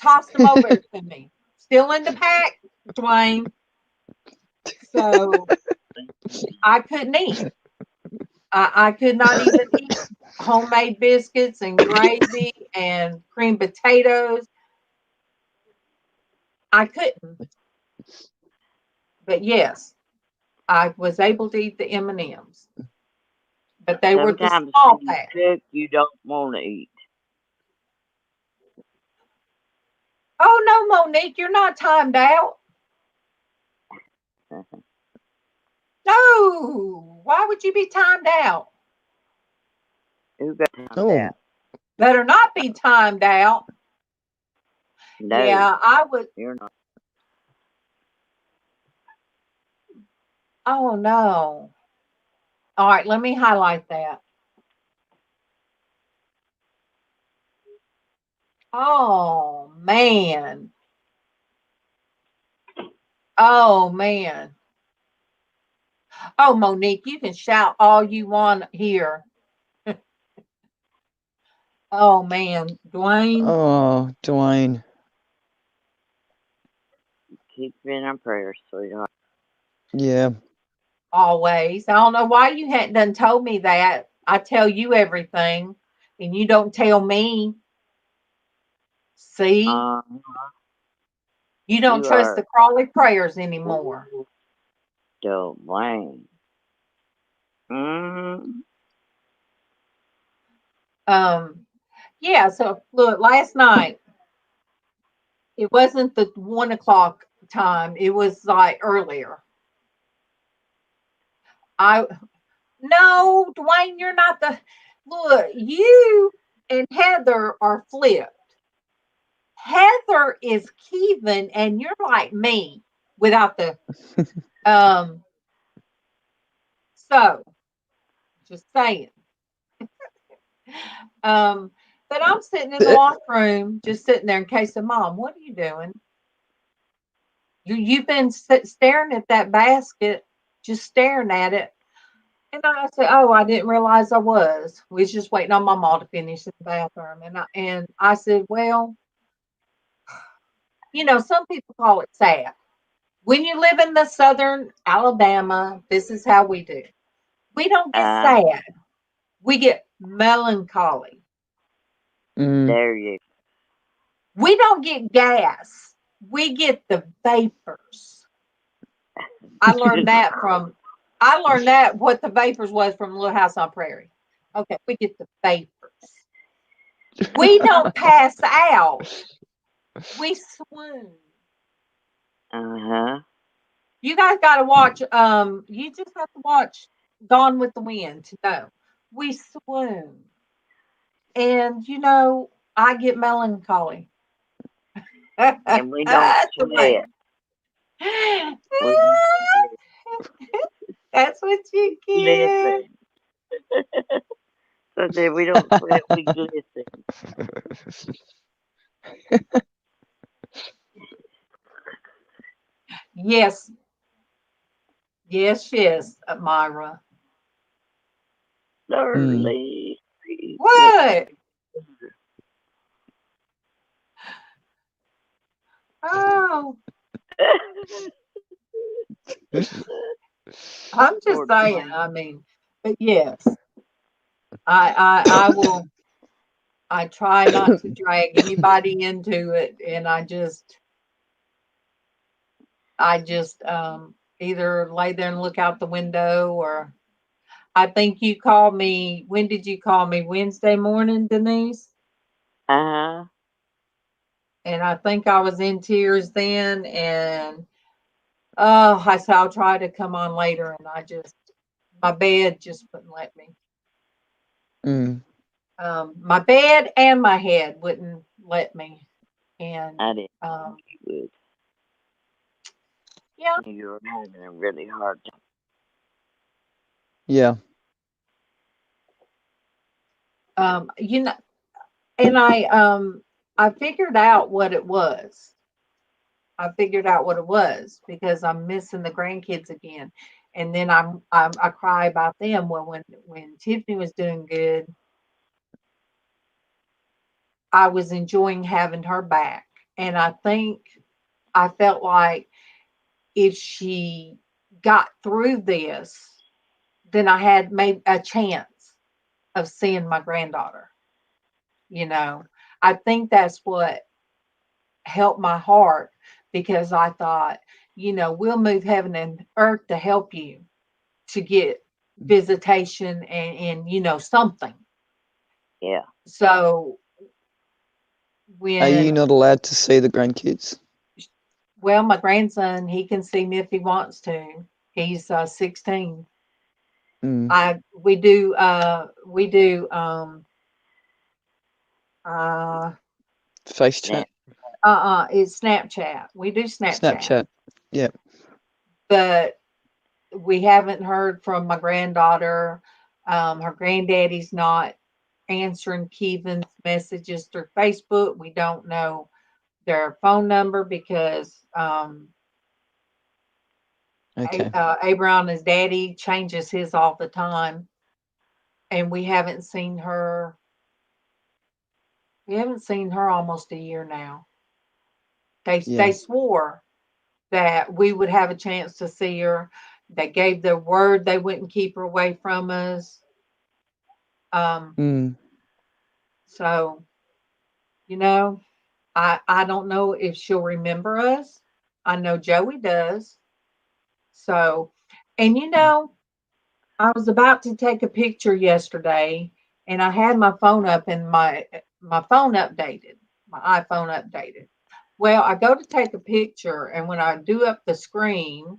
Tossed them over to me. Still in the pack, Dwayne. So I couldn't eat. I could not even eat homemade biscuits and gravy and cream potatoes. I couldn't. But yes, I was able to eat the M&Ms. But they were the small pack. You don't want to eat. Oh no, Monique, you're not timed out. No, why would you be timed out? timed Oh, out. Better not be timed out. No, Yeah, I would. you're not. Oh no. All right, let me highlight that. Oh man. Oh man. Oh, Monique, you can shout all you want here. Oh man, Dwayne. oh, Dwayne. Keep it in our prayers, sweetheart. Yeah. Always. I don't know why you hadn't done told me that. I tell you everything, and you don't tell me. See, Uh, you don't you trust the are Crawley prayers anymore. Dwayne. Mm, Yeah. So look, last night it wasn't the 1 o'clock time. It was like earlier. I No, Dwayne, you're not the look. You and Heather are flipped. Heather is Kevin, and you're like me without the um. So just saying. Um, but I'm sitting in the washroom, just sitting there in case of Mom. What are you doing? You've been staring at that basket, just staring at it. And I said, "Oh, I didn't realize I was. We was just waiting on my mom to finish in the bathroom." And I said, "Well, some people call it sad. When you live in the southern Alabama, this is how we do. We don't get uh, sad. We get melancholy. Mm. there you We don't get gas. We get the vapors." I learned that what the vapors was from Little House on Prairie. Okay, we get the vapors. We don't pass out. We swoon. Uh-huh. You guys got to watch. You just have to watch Gone with the Wind to know. We swoon, and I get melancholy. And we don't sweat. We don't That's what you get. glisten. So that we don't sweat, we glisten. Yes, yes, Myra. Mm. Darling. Look. What? Oh, I'm just Poor saying. Dwayne. I mean, but yes, I will. I try not to drag anybody into it, and I just either lay there and look out the window, or I think you called me. When did you call me? Wednesday morning, Denise? Uh-huh. And I think I was in tears then, and I said I'll try to come on later, and my bed just wouldn't let me. Mm. My bed and my head wouldn't let me, and I didn't um, think you yeah, would. You were having a really hard time. Yeah. um, you know, and I figured out what it was. I figured out what it was because I'm missing the grandkids again, and then I cry about them. Well, when Tiffany was doing good, I was enjoying having her back, and I think I felt like if she got through this, then I had maybe a chance of seeing my granddaughter. You know, I think that's what helped my heart because I thought, we'll move heaven and earth to help you to get visitation and something. Yeah. So Are you when not allowed to see the grandkids? well, my grandson, he can see me if he wants to. He's 16. Mm. I we do Face chat, It's Snapchat. We do Snapchat. Snapchat. Yeah. But we haven't heard from my granddaughter. Her granddaddy's not answering Keevan's messages through Facebook. We don't know their phone number because Okay. Abraham, his daddy, changes his all the time. And we haven't seen her. We haven't seen her almost a year now. They Yeah. swore that we would have a chance to see her. They gave their word they wouldn't keep her away from us. Mm. So, you know, I don't know if she'll remember us. I know Joey does. So, and I was about to take a picture yesterday, and I had my phone up, and my phone updated, my iPhone updated. Well, I go to take a picture, and when I do up the screen,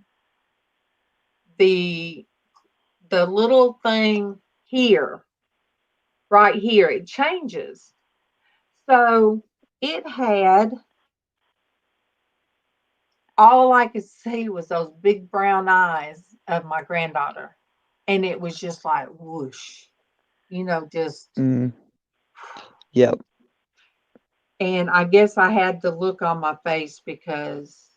the little thing here, right here, it changes. So it had, all I could see was those big brown eyes of my granddaughter. And it was just like whoosh, just. Mm. Yep. And I guess I had the look on my face because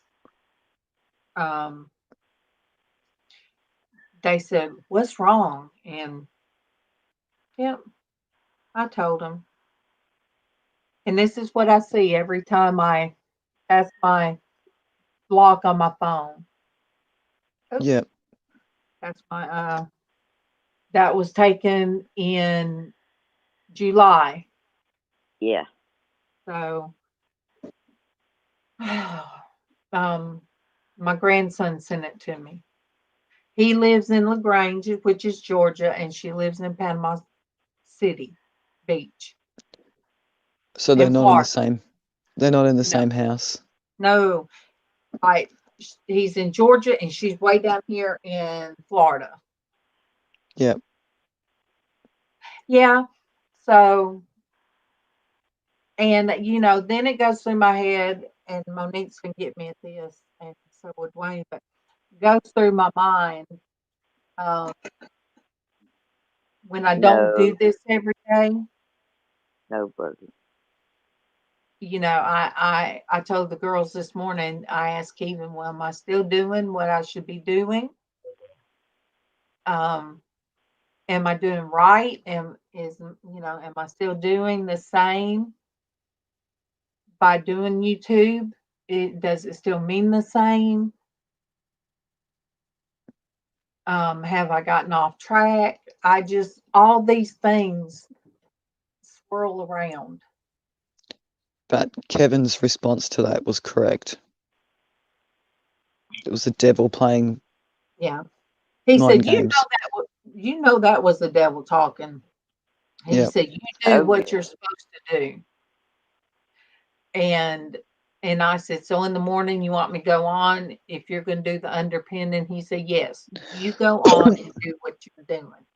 they said, "What's wrong?" And yep, I told them. And this is what I see every time that's my block on my phone. Oops, Yep. that's my that was taken in July. Yeah. So my grandson sent it to me. He lives in LaGrange, which is Georgia, and she lives in Panama City Beach So they're in not in the Florida. same. They're not in the No, same house. no, he's in Georgia and she's way down here in Florida. Yep. Yeah. So, and then it goes through my head, and Monique's gonna get me at this, and so would Wayne, but it goes through my mind um, when I don't No, do this every day. nobody. I told the girls this morning, I asked Kevin, well, am I still doing what I should be doing? Am I doing right? Am I still doing the same by doing YouTube? Does it still mean the same? Have I gotten off track? All these things swirl around. But Kevin's response to that was correct. It was the devil playing Yeah. He mind said, games. that was the devil talking. He Yep. said, you do Oh, what yeah. you're supposed to do. And I said, so in the morning you want me to go on if you're going to do the underpinning? He said, yes, you go on and do what you're doing.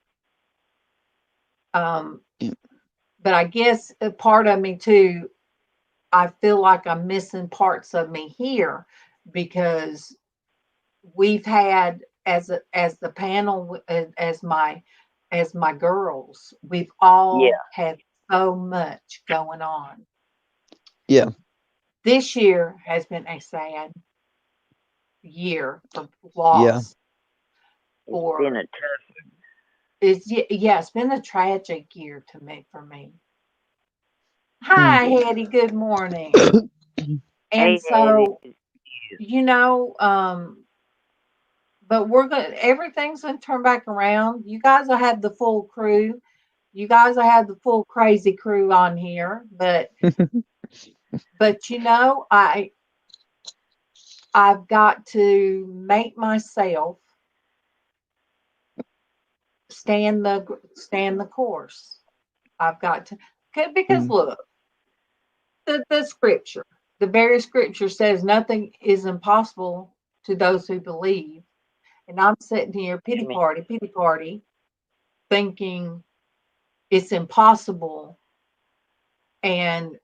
Yep. But I guess a part of me too, I feel like I'm missing parts of me here because we've had as the panel as my girls, we've all Yeah. had so much going on. Yeah. This year has been a sad year for Yeah. loss. It's been a tough It's been a tragic year for me. Hi, Hetty. Good morning. And Hey, so, it is. but everything's gonna turn back around. You guys will have the full crew. You guys will have the full crazy crew on here. But I've got to make myself stand the course. I've got to, because look, the scripture, the very scripture says nothing is impossible to those who believe. And I'm sitting here pity party, thinking it's impossible And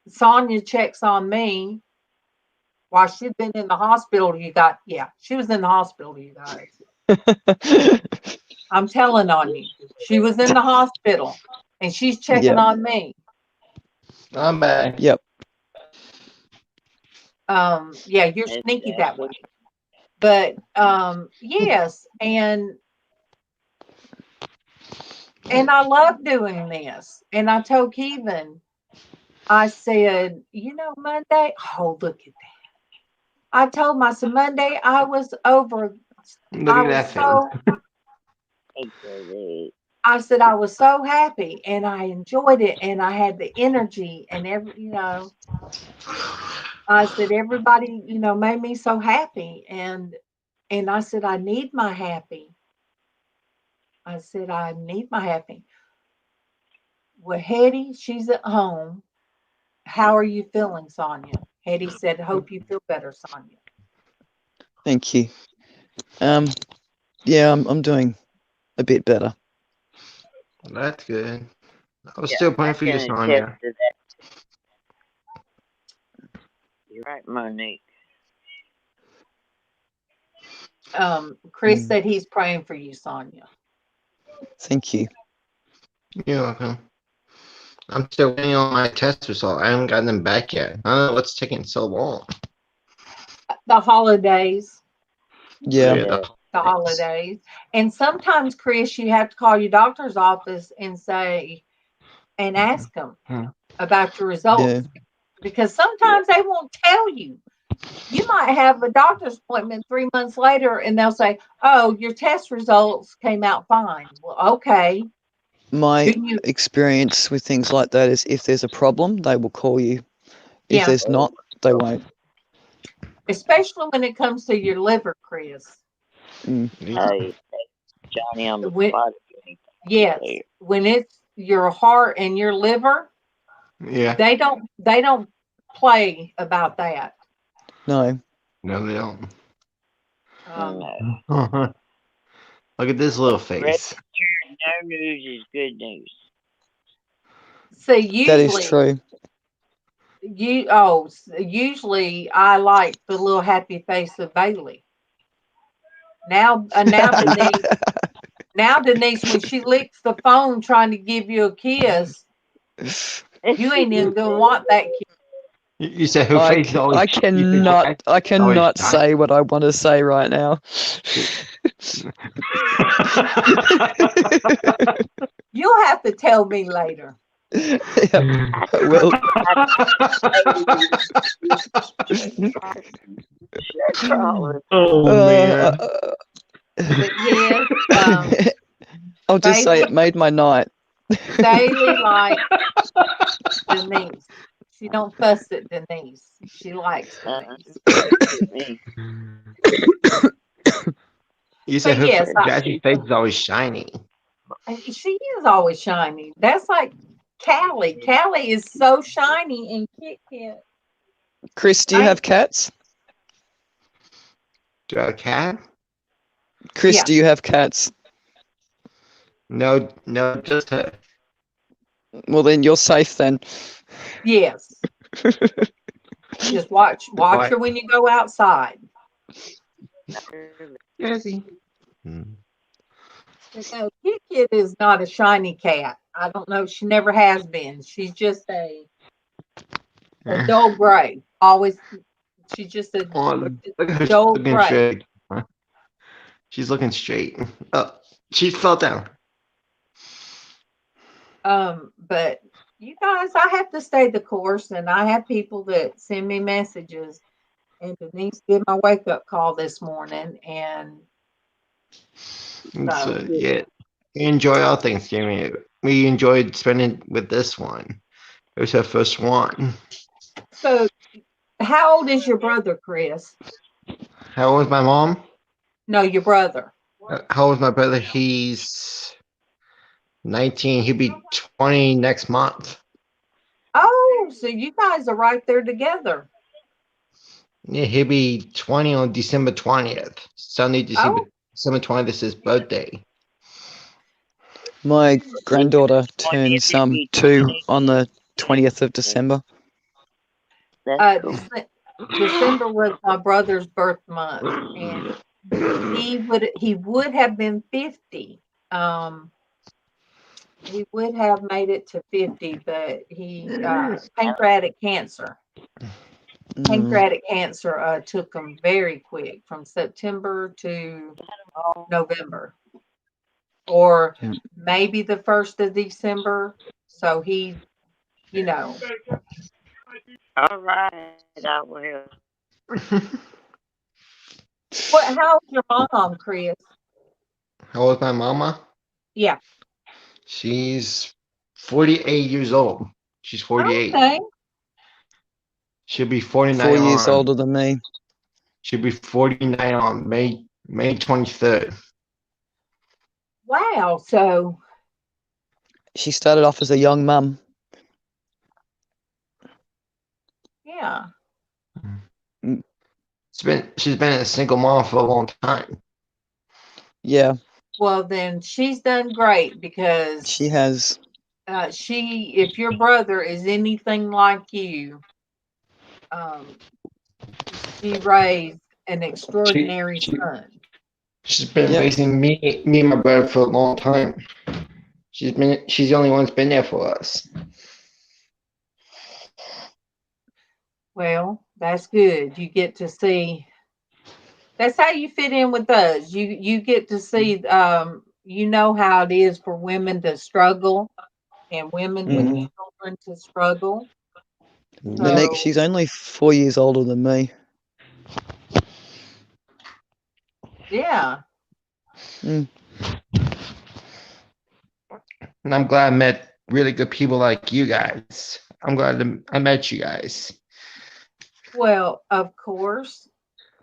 Sonia checks on me while she'd been in the hospital. She was in the hospital, you guys. I'm telling on you. She was in the hospital and she's checking on me. I'm back. Yep. Yeah, you're sneaky that way. But yes, and I love doing this. And I told Kevin, I said, Monday, oh, look at that. I told him, I said, Monday, I was over. Look at that Exactly. I said, I was so happy and I enjoyed it and I had the energy and I said, everybody, made me so happy. And I said, I need my happy. I said, I need my happy. Well, Hetty, she's at home. How are you feeling, Sonia? Hetty said, hope you feel better, Sonia. Thank you. Yeah, I'm doing a bit better. That's good. I was still praying for you, attest Sonia. to that. You're right, Monique. Chris said he's praying for you, Sonia. Thank you. You're welcome. I'm still waiting on my test result. I haven't gotten them back yet. I don't know what's taking so long. The holidays. Yeah. The holidays. And sometimes, Chris, you have to call your doctor's office and ask them about your results. Yeah. Because sometimes they won't tell you. You might have a doctor's appointment 3 months later and they'll say, oh, your test results came out fine. Well, okay. My experience with things like that is if there's a problem, they will call you. If there's not, they won't. Especially when it comes to your liver, Chris. Mm. Johnny on the spot. Yes. When it's your heart and your liver, they don't play about that. No. No, they don't. Look at this little face. No news is good news. See, usually that is true. Usually I like the little happy face of Bailey. Now Denise, when she licks the phone trying to give you a kiss, you ain't even gonna want that kiss. You said her face always. I cannot say what I want to say right now. You'll have to tell me later. Yeah, I will. Man. But yes, I'll just say it made my night. Daily like Denise. She don't fuss at Denise. She likes Denise. You said Traci's face is always shiny. She is always shiny. That's like Callie. Callie is so shiny in Kit Kat. Chris, do you have cats? Do I have a cat? Chris, do you have cats? No, just her. Well, then you're safe then. Yes. Just watch her when you go outside. Traci. No, Kit Kat is not a shiny cat. I don't know. She never has been. She's just a dull gray. Always. She's just a dull gray. Straight. She's looking straight. Oh, she fell down. But you guys, I have to stay the course, and I have people that send me messages. And Denise did my wake up call this morning, and yeah, we enjoy our Thanksgiving. We enjoyed spending with this one. It was our first one. So, how old is your brother, Chris? How old is my mom? No, your brother. How old is my brother? He's 19. He'll be 20 next month. Oh, so you guys are right there together. Yeah, he'll be 20 on December 20th. Sunday, December 20th is his birthday. My granddaughter Well, if turns it be 2 on the 20, 20th of December. that's cool. December was my brother's birth month, and he would have been 50. He would have made it to 50, but he pancreatic cancer. Pancreatic cancer took him very quick from September to November, or Yeah. maybe the 1st of December. So he, you know, All right, I will help. how's your mom, Chris? How old is my mama? Yeah. She's 48 years old. She's 48. Okay. She'll be 49 4 years on. older than me. She'll be 49 on May 23rd. Wow. So She started off as a young mum. yeah. She's been a single mom for a long time. Yeah, Well, then she's done great because she has. if your brother is anything like you, she raised an extraordinary son. She's been Yep. raising me and my brother for a long time. She's the only one that's been there for us. Well, that's good. You get to see. That's how you fit in with us. You get to see. You know how it is for women to struggle, and women with children to struggle. Monique, she's only 4 years older than me. Yeah. And I'm glad I met really good people like you guys. I'm glad I met you guys. Well, of course,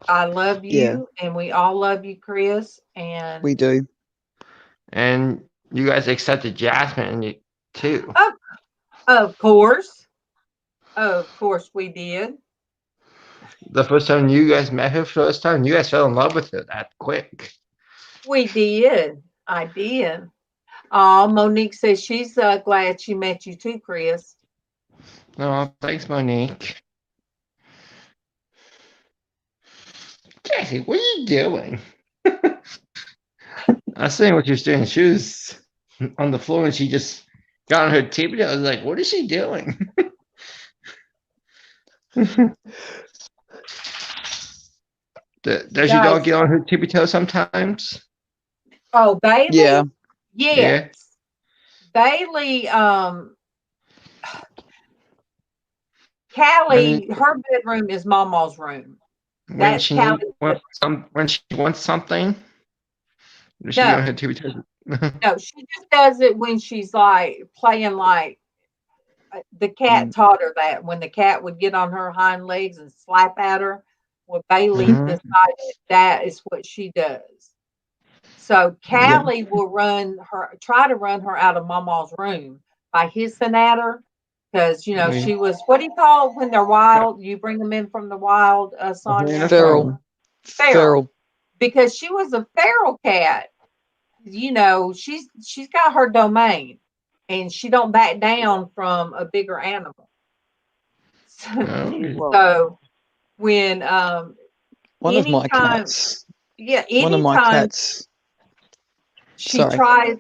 I love you, and we all love you, Chris. And we do. And you guys accepted Jasmine too. Of course we did. The first time you guys met her, you guys fell in love with her that quick. We did. I did. Monique says she's glad she met you too, Chris. Oh, thanks, Monique. Cassie, what are you doing? I was saying what she was doing. She was on the floor and she just got on her tippy. I was like, what is she doing? Does your dog get on her tippy toe sometimes? Oh, Bailey? Yeah. Yes. Yeah. Bailey, Callie, her bedroom is MawMaw's room. When she wants something, does she get on her tippy toes? No, she just does it when she's like playing like the cat taught her that when the cat would get on her hind legs and slap at her. Well, Bailey decided that is what she does. So Callie will try to run her out of MawMaw's room by hissing at her because she was, what do you call when they're wild? You bring them in from the wild, Sonia? Feral. Because she was a feral cat. She's got her domain, and she don't back down from a bigger animal. So when one of my cats. She tries.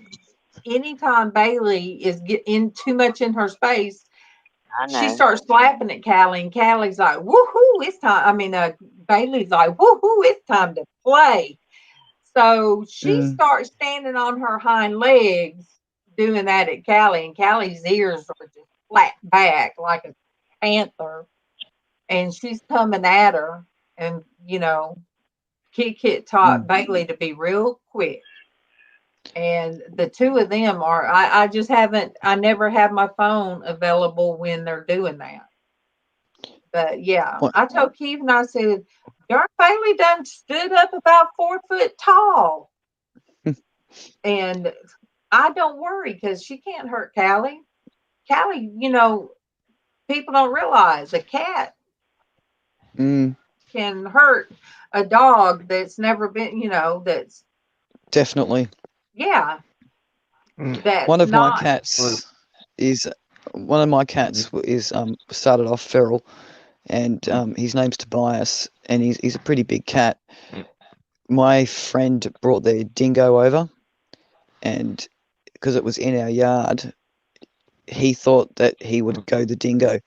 Anytime Bailey is getting too much in her space, she starts slapping at Callie, and Callie's like, "Woohoo! It's time." I mean, Bailey's like, "Woohoo! It's time to play." So she starts standing on her hind legs, doing that at Callie, and Callie's ears are just flat back like a panther, and she's coming at her, and Kit taught Bailey to be real quick. And the two of them are, I never have my phone available when they're doing that. But yeah, I told Keith and I said, your Bailey done stood up about 4 foot tall. And I don't worry because she can't hurt Callie. Callie, people don't realize a cat can hurt a dog that's never been, that's definitely. Yeah. That's One of my not. cats is started off feral, and his name's Tobias, and he's a pretty big cat. My friend brought their dingo over, and because it was in our yard, he thought that he would go the dingo,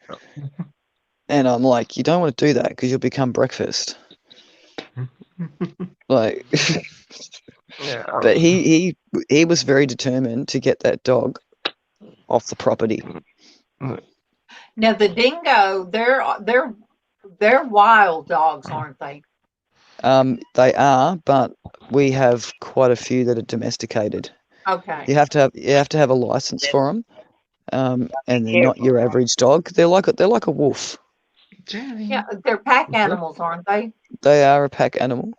and I'm like, you don't want to do that because you'll become breakfast. Like, Yeah. but he was very determined to get that dog off the property. Now the dingo, they're wild dogs, aren't they? They are, but we have quite a few that are domesticated. Okay. You have to have a license for them, and they're not Careful. your average dog. They're like a wolf. Yeah, they're pack animals, aren't they? They are a pack animal,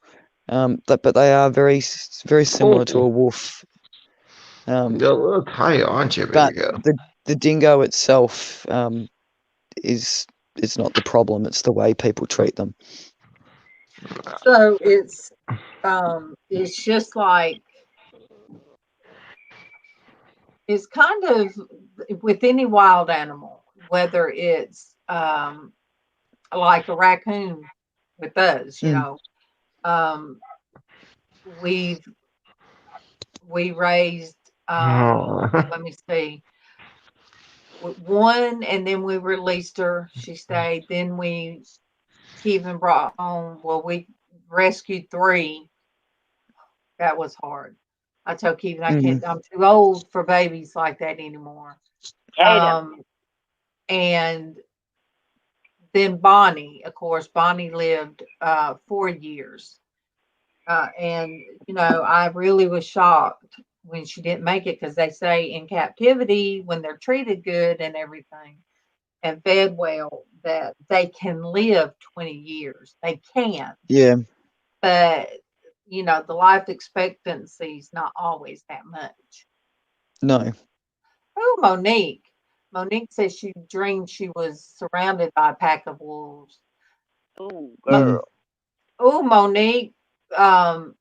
but they are very similar to a wolf. You're a little tight, aren't you, But baby girl? the dingo itself is not the problem. It's the way people treat them. So it's just like, it's kind of with any wild animal, whether it's like a raccoon with us, you Mm. know. We raised let me see, one, and then we released her. She stayed. Then Kevin brought home. Well, we rescued 3. That was hard. I told Kevin I can't. I'm too old for babies like that anymore. Tatum. And then Bonnie, of course, Bonnie lived 4 years. And, I really was shocked when she didn't make it, because they say in captivity, when they're treated good and everything and fed well, that they can live 20 years. They can. Yeah. But, the life expectancy is not always that much. No. Oh, Monique. Monique says she dreamed she was surrounded by a pack of wolves. Oh, girl. Oh, Monique, the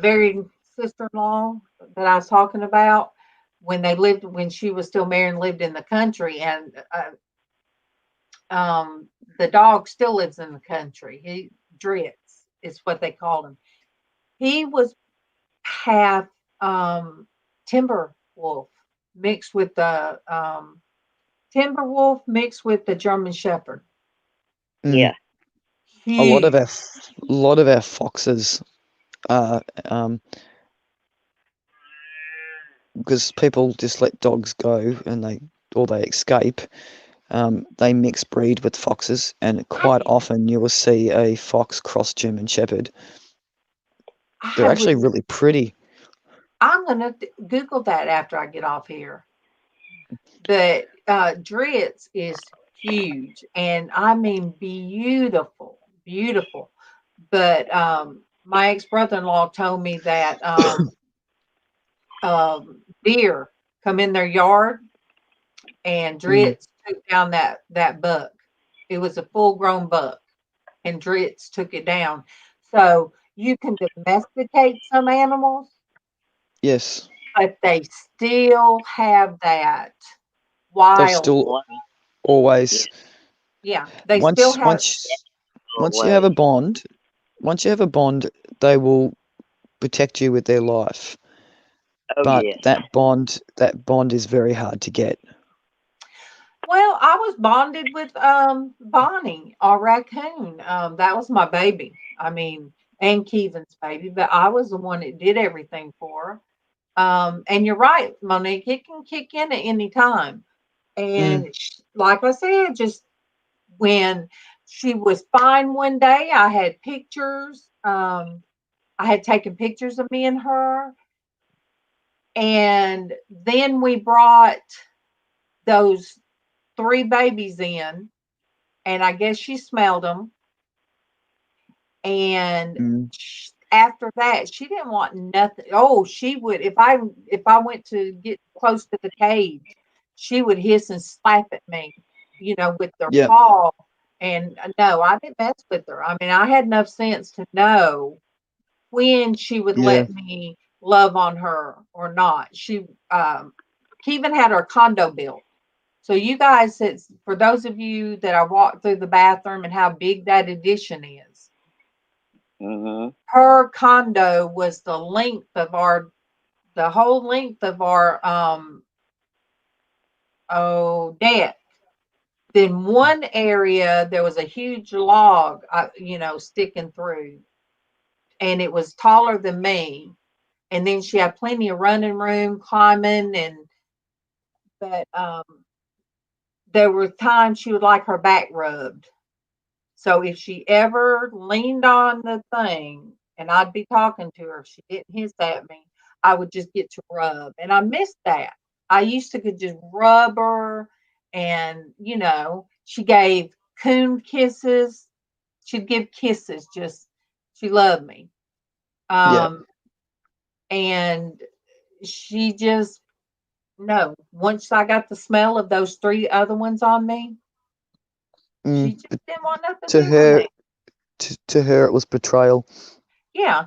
very sister-in-law that I was talking about, when she was still married and lived in the country, and the dog still lives in the country. Dritz is what they called him. He was half timber wolf mixed with the timber wolf mixed with the German Shepherd. Yeah. A lot of Huge. our foxes are because people just let dogs go and they escape. They mix breed with foxes, and quite often you will see a fox cross German Shepherd. They're actually really pretty. I'm gonna Google that after I get off here. But Dritz is huge, and I mean beautiful, beautiful. But my ex brother-in-law told me that deer come in their yard, and Dritz took down that buck. It was a full-grown buck, and Dritz took it down. So you can domesticate some animals, Yes. but they still have that They'll wild. still always. Yeah, they still have. Once you have a bond, they will protect you with their life. Oh, But yeah. that bond is very hard to get. Well, I was bonded with Bonnie, our raccoon. That was my baby. I mean, and Kevin's baby, but I was the one that did everything for her. And you're right, Monique, it can kick in at any time. And like I said, just when she was fine one day, I had pictures. I had taken pictures of me and her. And then we brought those 3 babies in, and I guess she smelled them. And after that, she didn't want nothing. Oh, she would, if I went to get close to the cage, she would hiss and slap at me, with their paw. And no, I didn't mess with her. I mean, I had enough sense to know when she would let me love on her or not. She even had her condo built. So you guys, it's for those of you that I walked through the bathroom and how big that addition is. Mhm. Her condo was the whole length of our deck. Then one area there was a huge log, sticking through, and it was taller than me. And then she had plenty of running room, climbing, but there were times she would like her back rubbed. So if she ever leaned on the thing and I'd be talking to her, if she didn't hiss at me, I would just get to rub. And I missed that. I used to could just rub her, and she gave coon kisses. She'd give kisses, just she loved me. Yeah. And she just no. Once I got the smell of those three other ones on me, she just But didn't want nothing to to do with her, me. to her, it was betrayal. Yeah.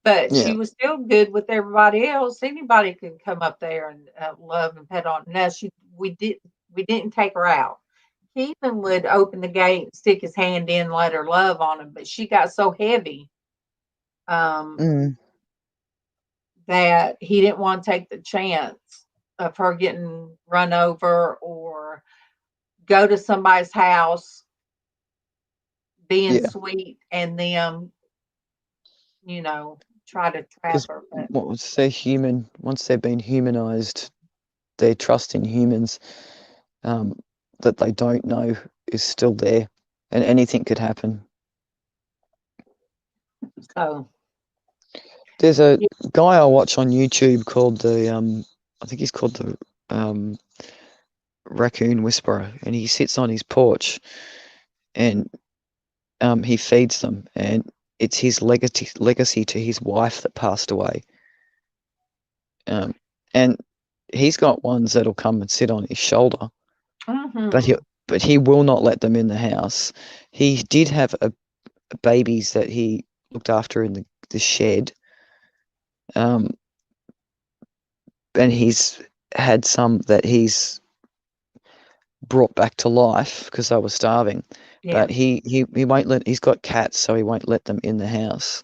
But Yeah. she was still good with everybody else. Anybody could come up there and love and pet on. No, we didn't take her out. He even would open the gate, stick his hand in, let her love on him. But she got so heavy um, Mm, that he didn't want to take the chance of her getting run over or go to somebody's house being yeah. sweet and them, try to trap Because her. But once they've been humanized, their trust in humans, um, that they don't know is still there, and anything could happen. so There's a yeah. guy I watch on YouTube called I think he's called the Raccoon Whisperer, and he sits on his porch and he feeds them, and it's his legacy to his wife that passed away. And he's got ones that'll come and sit on his shoulder, but he Mhm. but he will not let them in the house. He did have babies that he looked after in the shed, um, and he's had some that he's brought back to life because they were starving. Yeah. But he won't let. He's got cats, so he won't let them in the house.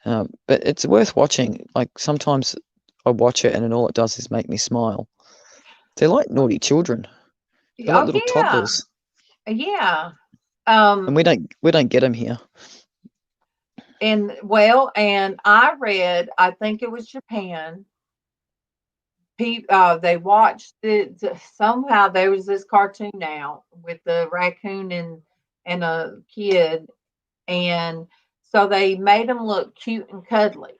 But it's worth watching. Like sometimes I watch it, and then all it does is make me smile. They're like naughty children. They're like Oh little yeah. toddlers, Yeah. and we don't get them here. And I read, I think it was Japan. They watched it somehow. There was this cartoon now with the raccoon and a kid, and so they made them look cute and cuddly.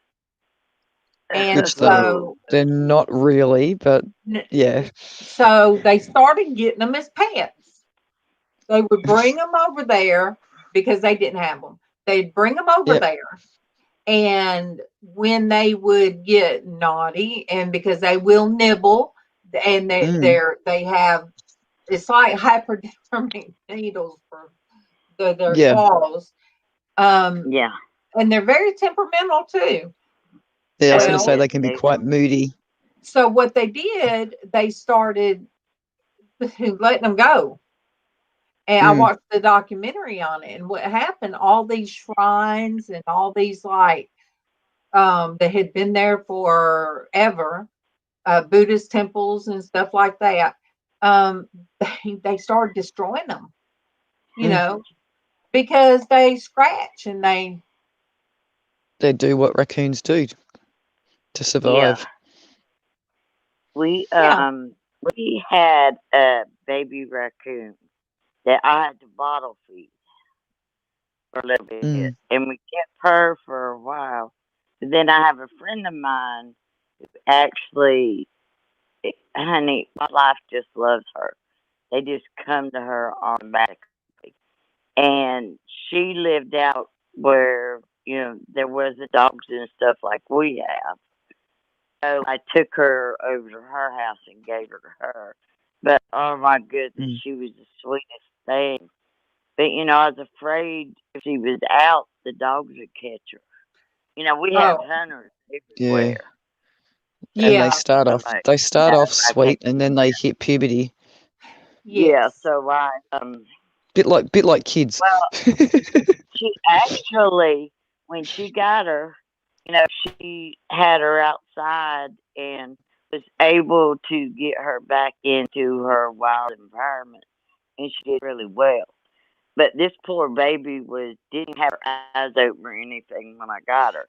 And Which they're so, they're not really, but yeah, they started getting them as pets. They would bring them over there because they didn't have them. They'd bring them over yeah, there, and when they would get naughty, and because they will nibble, and mm, they have, it's like hypodermic needles for their yeah, claws, um, Yeah. and they're very temperamental too. yeah. I was Oh gonna say Well, yes, they can be they quite moody. so what they did, they started letting them go. And I Mm, watched the documentary on it, and what happened, all these shrines and all these like that had been there forever, Buddhist temples and stuff like that. Um, they started destroying them, you mm. know, because they scratch and They do what raccoons do to yeah. survive. We yeah, we had a baby raccoon that I had to bottle feed for a little bit, Mm, and we kept her for a while. But then I have a friend of mine who actually, honey, wildlife just loves her. They just come to her automatically, and she lived out where there was the dogs and stuff like we have. So I took her over to her house and gave her to her. But oh my goodness, mm. she was the sweetest thing. But I was afraid if she was out, the dogs would catch her. You know, we have Oh, hunters Yeah. everywhere. And yeah, they start off I take sweet and then they hit puberty. yeah. yes. So Bit like kids. well, she actually, when she got her, you know, she had her outside and was able to get her back into her wild environment, and she did really well. But this poor baby didn't have her eyes open or anything when I got her.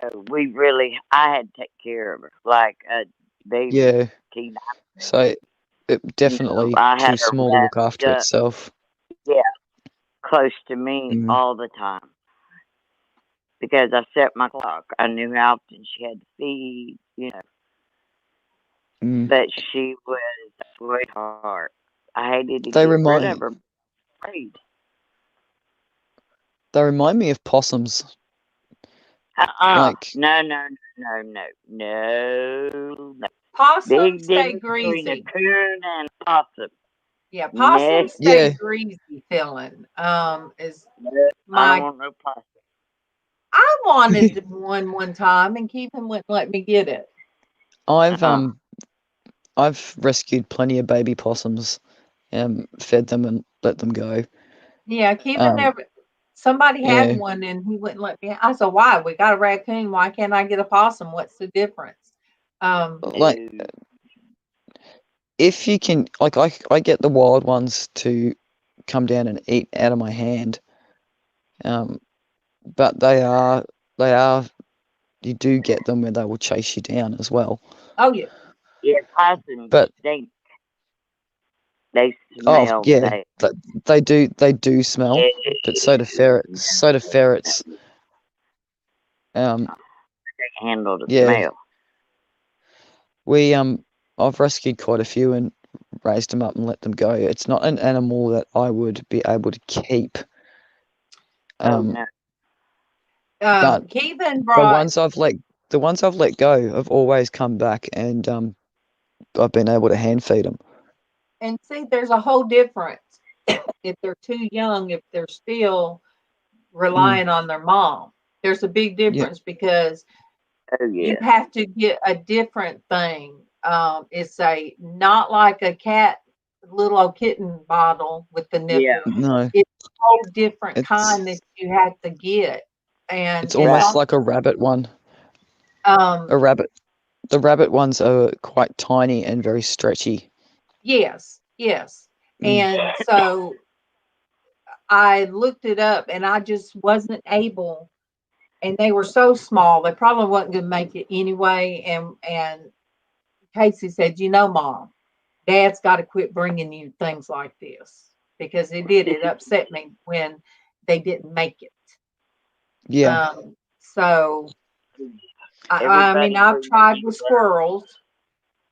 So I had to take care of her like a baby Yeah. teen. So it You know, definitely I too had her small to look wrapped after up, itself. yeah, close to me Mm. all the time because I set my clock. I knew how often she had to feed, you know. Mm. But she was a sweetheart. I hated to They get rid of remind her. Afraid. they remind me of possums. Like No, no, no, no, no, no. Possums Big stay difference between a greasy. coon and a possum. Yeah, No, possums stay yeah, greasy feeling. Is no, I don't my want no possum. I wanted one time and Keithan wouldn't let me get it. I've Uh-uh. I've rescued plenty of baby possums, fed them and let them go. Yeah, Keithan Um, never. Somebody had yeah, one and he wouldn't let me. I said, "Why? We got a raccoon. Why can't I get a possum? What's the difference?" like No. if you can, like I get the wild ones to come down and eat out of my hand. But they are you do get them where they will chase you down as well. Oh yeah, Yeah, possums But stink. They oh smell yeah, bad. they do smell, Yeah, but so do ferrets. So do ferrets. Um, they handle the yeah, smell. we I've rescued quite a few and raised them up and let them go. It's not an animal that I would be able to keep. Oh Um, no. but Keithan the brought. ones I've let go have always come back and I've been able to hand feed them. And see, there's a whole difference if they're too young, if they're still Mm, relying on their mom. There's a big yeah, difference because Oh you yeah. have to get a different thing. It's a not like a cat, little old kitten bottle with the Yeah. nipple. no, It's a whole different kind that it's you have to get, and it's it's Right. almost all like a rabbit one. um A rabbit. The rabbit ones are quite tiny and very stretchy. yes, yes. Mm, And so I looked it up and I just wasn't able, and they were so small they probably wasn't going to make it anyway. And Casey said, "You know, Mom, Dad's got to quit bringing you things like this because it upset me when they didn't make it." yeah, So I mean, Everybody I've brings tried with their own. squirrels.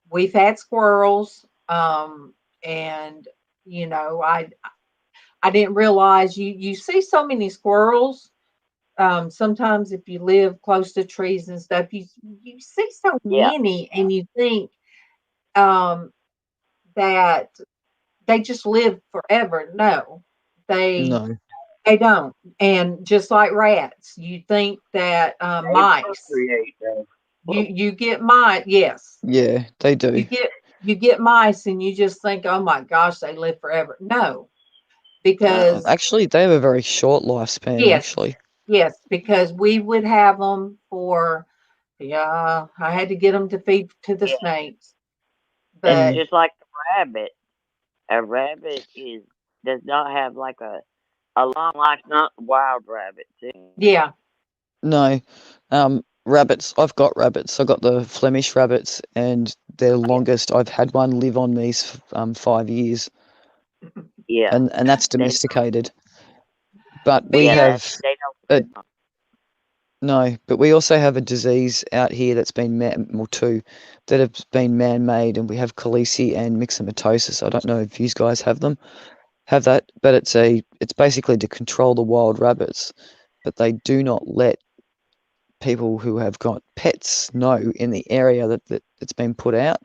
We've had squirrels, and I didn't realize you see so many squirrels. Sometimes if you live close to trees and stuff, you see so Yeah. many, and you think um, that they just live forever. No, they no, they don't. And just like rats, you think that They mice. procreate though. You get mice. Yes, yeah, they do. you get mice, and you just think, oh my gosh, they live forever. No, because Actually, they have a very short lifespan. yes, Actually, yes, because we would have them for. Yeah, I had to get them to feed to the Yeah. snakes, That's but mm, just like a rabbit. A rabbit does not have like a long life, not wild rabbits anyway. yeah, no. Rabbits. I've got rabbits. I've got the Flemish rabbits, and their Yeah. longest I've had one live on me 5 years, Yeah. and that's They domesticated. But we but yeah, you, that have they don't a live long. no, but we also have a disease out here that's been two that have been man-made, and we have Khaleesi and myxomatosis. I don't know if you guys have that, but it's basically to control the wild rabbits, but they do not let people who have got pets know in the area that it's been put out,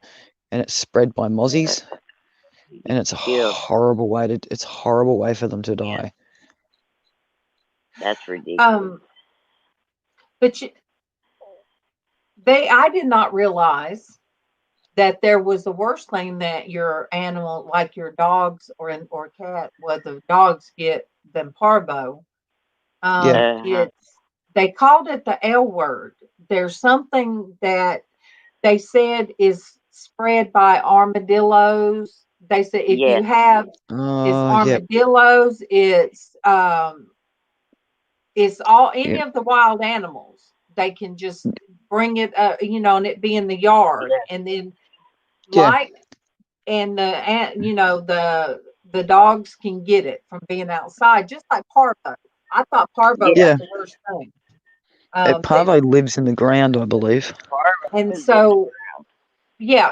and it's spread by mozzies, and it's a Yeah. horrible way for them to Yeah. die. That's ridiculous. um But I did not realize that there was the worst thing that your animal, like your dogs or cat, well, the dogs get them parvo. Yeah. It's they called it the L word. There's something that they said is spread by armadillos. They said if you Yes. have it's Yep. armadillos, it's all any Yep. of the wild animals. They can just bring it and it be in the yard, and then Yeah. like the dogs can get it from being outside, just like parvo. I thought parvo was Yeah. the worst thing. Parvo lives in the ground, I believe. And so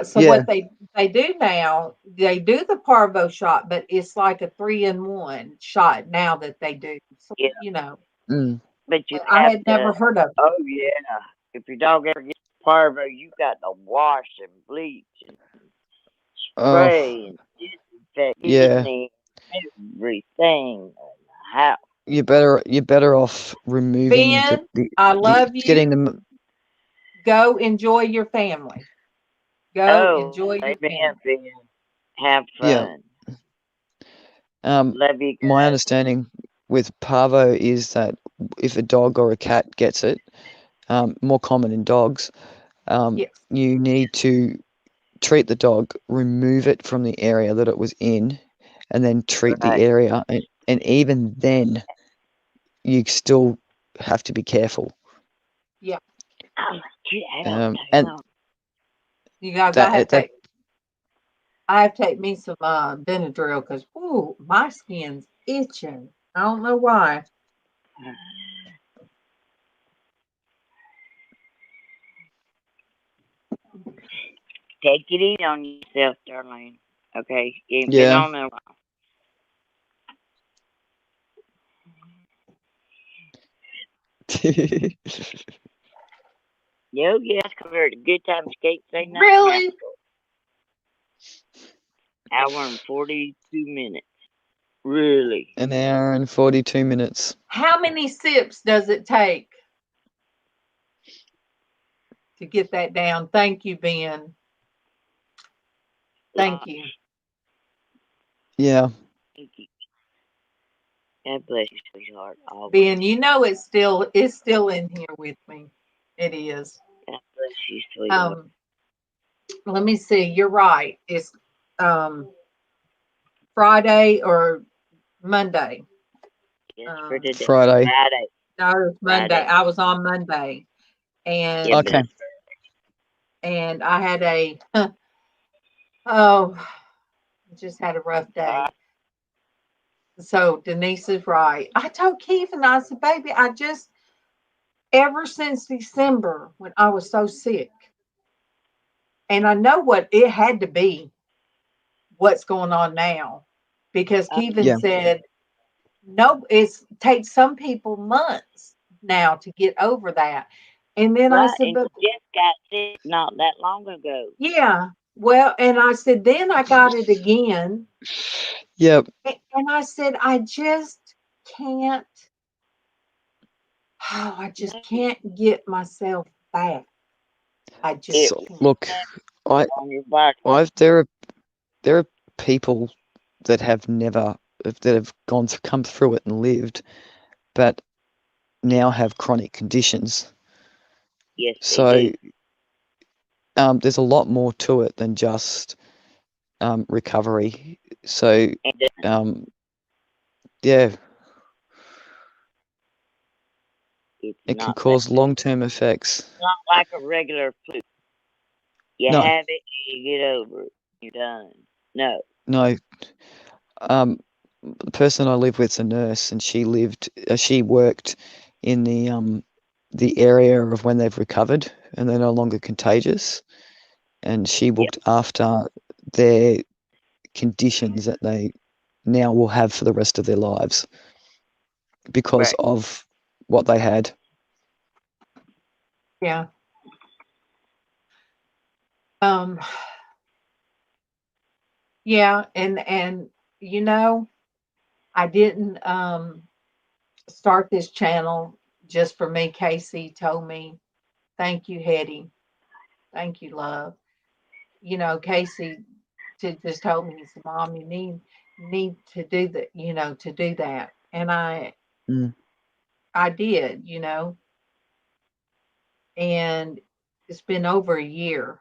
so Yeah. what they do now, they do the parvo shot, but it's like a 3-in-1 shot now that they do. So, Yeah. Mm. But you I have had never to. heard of it. Oh yeah. If your dog ever gets parvo, you got to wash and bleach and Oh, spray and disinfect yeah. everything in the house. You're better off removing Ben, I love you. getting them. Go enjoy your family. Go enjoy your Amen, family. Ben. Have Yeah. fun. Love you My guys. understanding with parvo is that if a dog or a cat gets it, more common in dogs, Yes. you need to treat the dog, remove it from the area that it was in, and then treat the Right. area. And even then, you still have to be careful. Yeah. And You guys, I have to take me some Benadryl because my skin's itching. I don't know why. Take it easy on yourself, Darlene. Okay? You ain't been yeah. on there a while. Yes, compared to good time escape, say nothing. Really? Hour and 42 minutes. Really? An hour and 42 minutes. How many sips does it take to get that down? Thank you, Ben. Thank you. Yeah. Thank you. God bless you, sweetheart. Always. Ben, it's still in here with me. It is. God bless you, sweetheart. Let me see. You're right. It's Friday or Monday. Yes, for today. Friday. No, it was Monday. Friday. I was on Monday, and Yes, Okay. and I had just had a rough day. So Denise is right. I told Keith and I said, baby, ever since December when I was so sick, and I know what it had to be, what's going on now, because Kevin said, no, it takes some people months now to get over that. And then I said, but you just got sick not that long ago. Yeah. Well, and I said, then I got it again. Yep. And I said, I just can't. I just can't get myself back. I just can't. Look, there are people that have come through it and lived, but now have chronic conditions. Yes. So there's a lot more to it than just recovery. So yeah, it can cause long-term effects. It's not like a regular flu. You have it, you get over it, you're done. No. The person I live with is a nurse, and she worked in the area of when they've recovered and they're no longer contagious, and she looked after their conditions that they now will have for the rest of their lives because of what they had. Yeah. Yeah, and I didn't start this channel just for me, Casey told me, "Thank you, Hetty. Thank you, love." Casey just told me, he said, "Mom, you need to do that, to do that." And Mm. I did, and it's been over a year.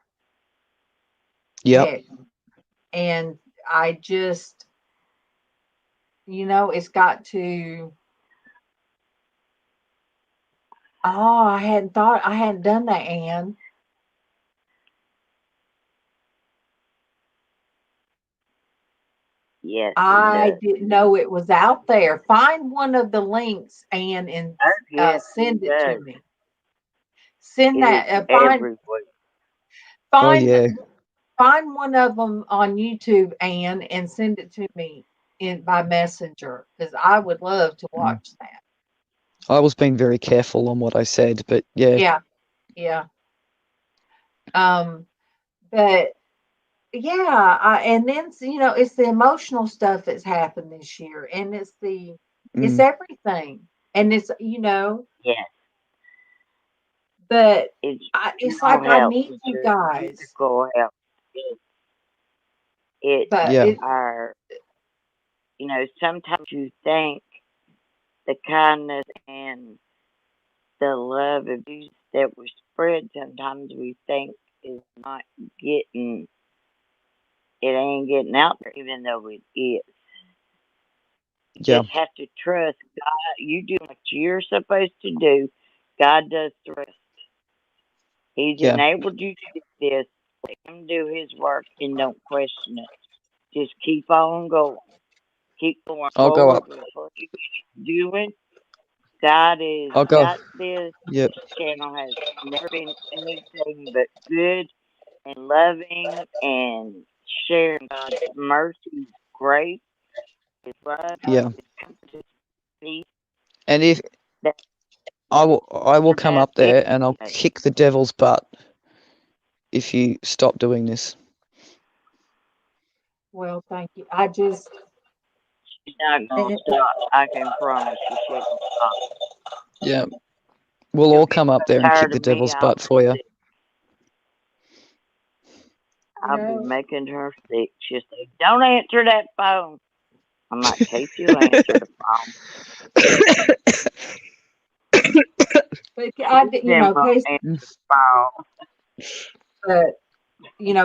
Yep. Heck. And I just, it's got to, I hadn't done that, Ann. Yes, it I does. didn't know it was out there. Find one of the links, Ann, and Oh, yes, send it it to does. me. Send It is that. everywhere. Oh Find yeah. find one of them on YouTube, Ann, and send it to me in by messenger, because I would love to Mm. watch that. I was being very careful on what I said, but yeah. Yeah, yeah. Um, but yeah, and then it's the emotional stuff that's happened this year, and it's Mm. everything, and it's Yes, but it's it's mental like I health. need It's you your guys, physical health. It's but Yeah. our, sometimes you think the kindness and the love abuse that was spread, sometimes we think is not getting, it ain't getting out there, even though it is. You Yeah. just have to trust God. You do what you're supposed to do. God does the rest. He's Yeah. enabled you to do this. Let him do his work and don't question it. Just keep on going. Keep going I'll go forward up. with what you're doing. God has I'll go. got this. Yep. This channel has never been anything but good and loving and sharing God's mercy, grace, His love, Yeah. His comfort, His peace. And if That I will come has up there and I'll everything. kick the devil's butt if you stop doing this. well, thank you. I just She's not gonna stop. I can promise you, she ain't gonna stop. Yeah. We'll She'll all get come up so there and kick tired the of me, devil's butt for you. I'll be no, making her sick. She'll say, "Don't answer that phone." I'm like, "Casey will answer the phone. but She's never gonna Casey, answer the phone." but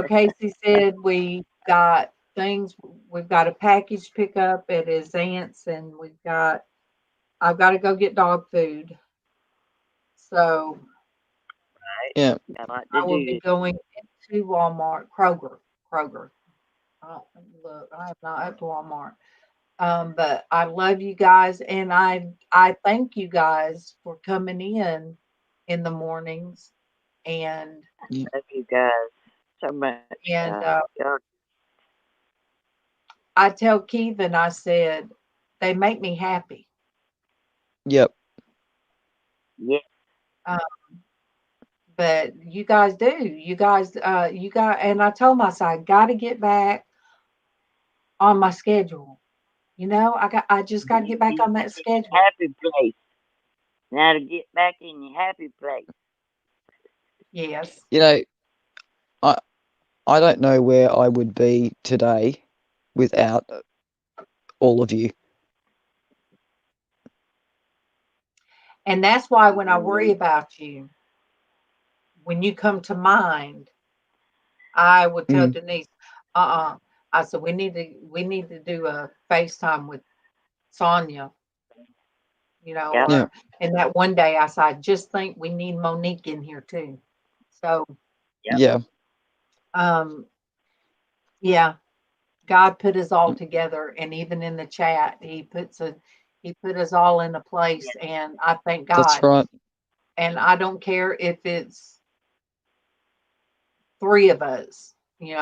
Casey said we've got a package pick up at his aunt's, and I've got to go get dog food. So Yeah. I like to I will do be this. going into Walmart, Kroger. Look, I have not at Walmart. But I love you guys, and I thank you guys for coming in the mornings, and Yeah. Love you guys so much. and Y'all, I tell Keevan, I said they make me happy. Yep. yeah, Um, but you guys do. And I told myself I got to get back on my schedule. I just got to get back you on get that in your schedule. happy place. Now to get back in your happy place. Yes. You know, I I don't know where I would be today without all of you. And that's why when I worry Mhm. about you, when you come to mind, I would tell Mm. Denise, uh-uh. I said we need to do a FaceTime with Sonia, Yep. Yeah. and that one day I said, I just think we need Monique in here too. So Yep. Yeah. um yeah, God put us all together, and even in the chat, he put us all in a place, Yes. and I thank That's God. right. And I don't care if it's three of us,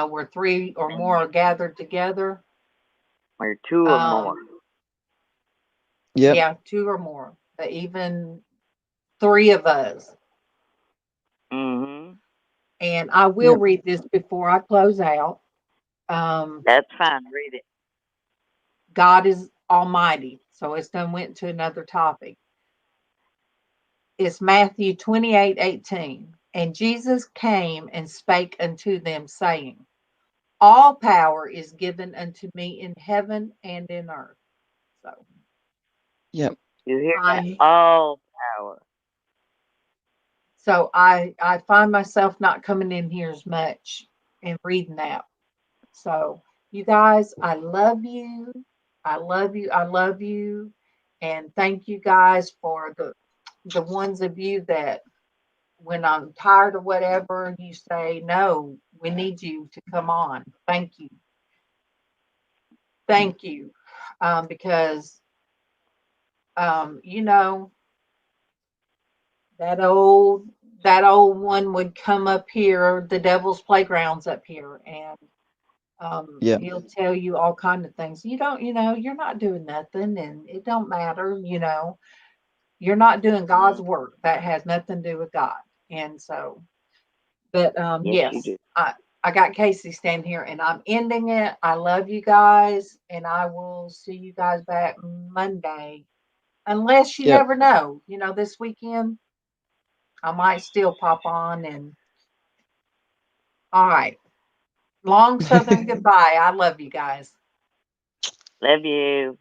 where three or more Amen. are gathered together. Or two or more. Um, Yep. yeah, two or more, but even three of us. Mhm. And I will Yep. read this before I close out. Um, That's fine. Read it. God is almighty. So it's done went to another topic. is Matthew 28:18. And Jesus came and spake unto them, saying, all power is given unto me in heaven and in earth. So, Yep. You hear that? I All power. so I find myself not coming in here as much and reading that. So, you guys, I love you. I love you. I love you. And thank you guys for the ones of you that when I'm tired or whatever, you say, no, we need you to come on. Thank you. Thank you. Because you know, that old one would come up here, the devil's playgrounds up here, and Yep. he'll tell you all kind of things. You don't, you're not doing nothing, and it don't matter. You're not doing God's work. That has nothing to do with God. And so, but Yes, you yes, do. I got Casey standing here, and I'm ending it. I love you guys, and I will see you guys back Monday, unless you Yep. never know. This weekend I might still pop on. And all right, long Southern goodbye. I love you guys. Love you.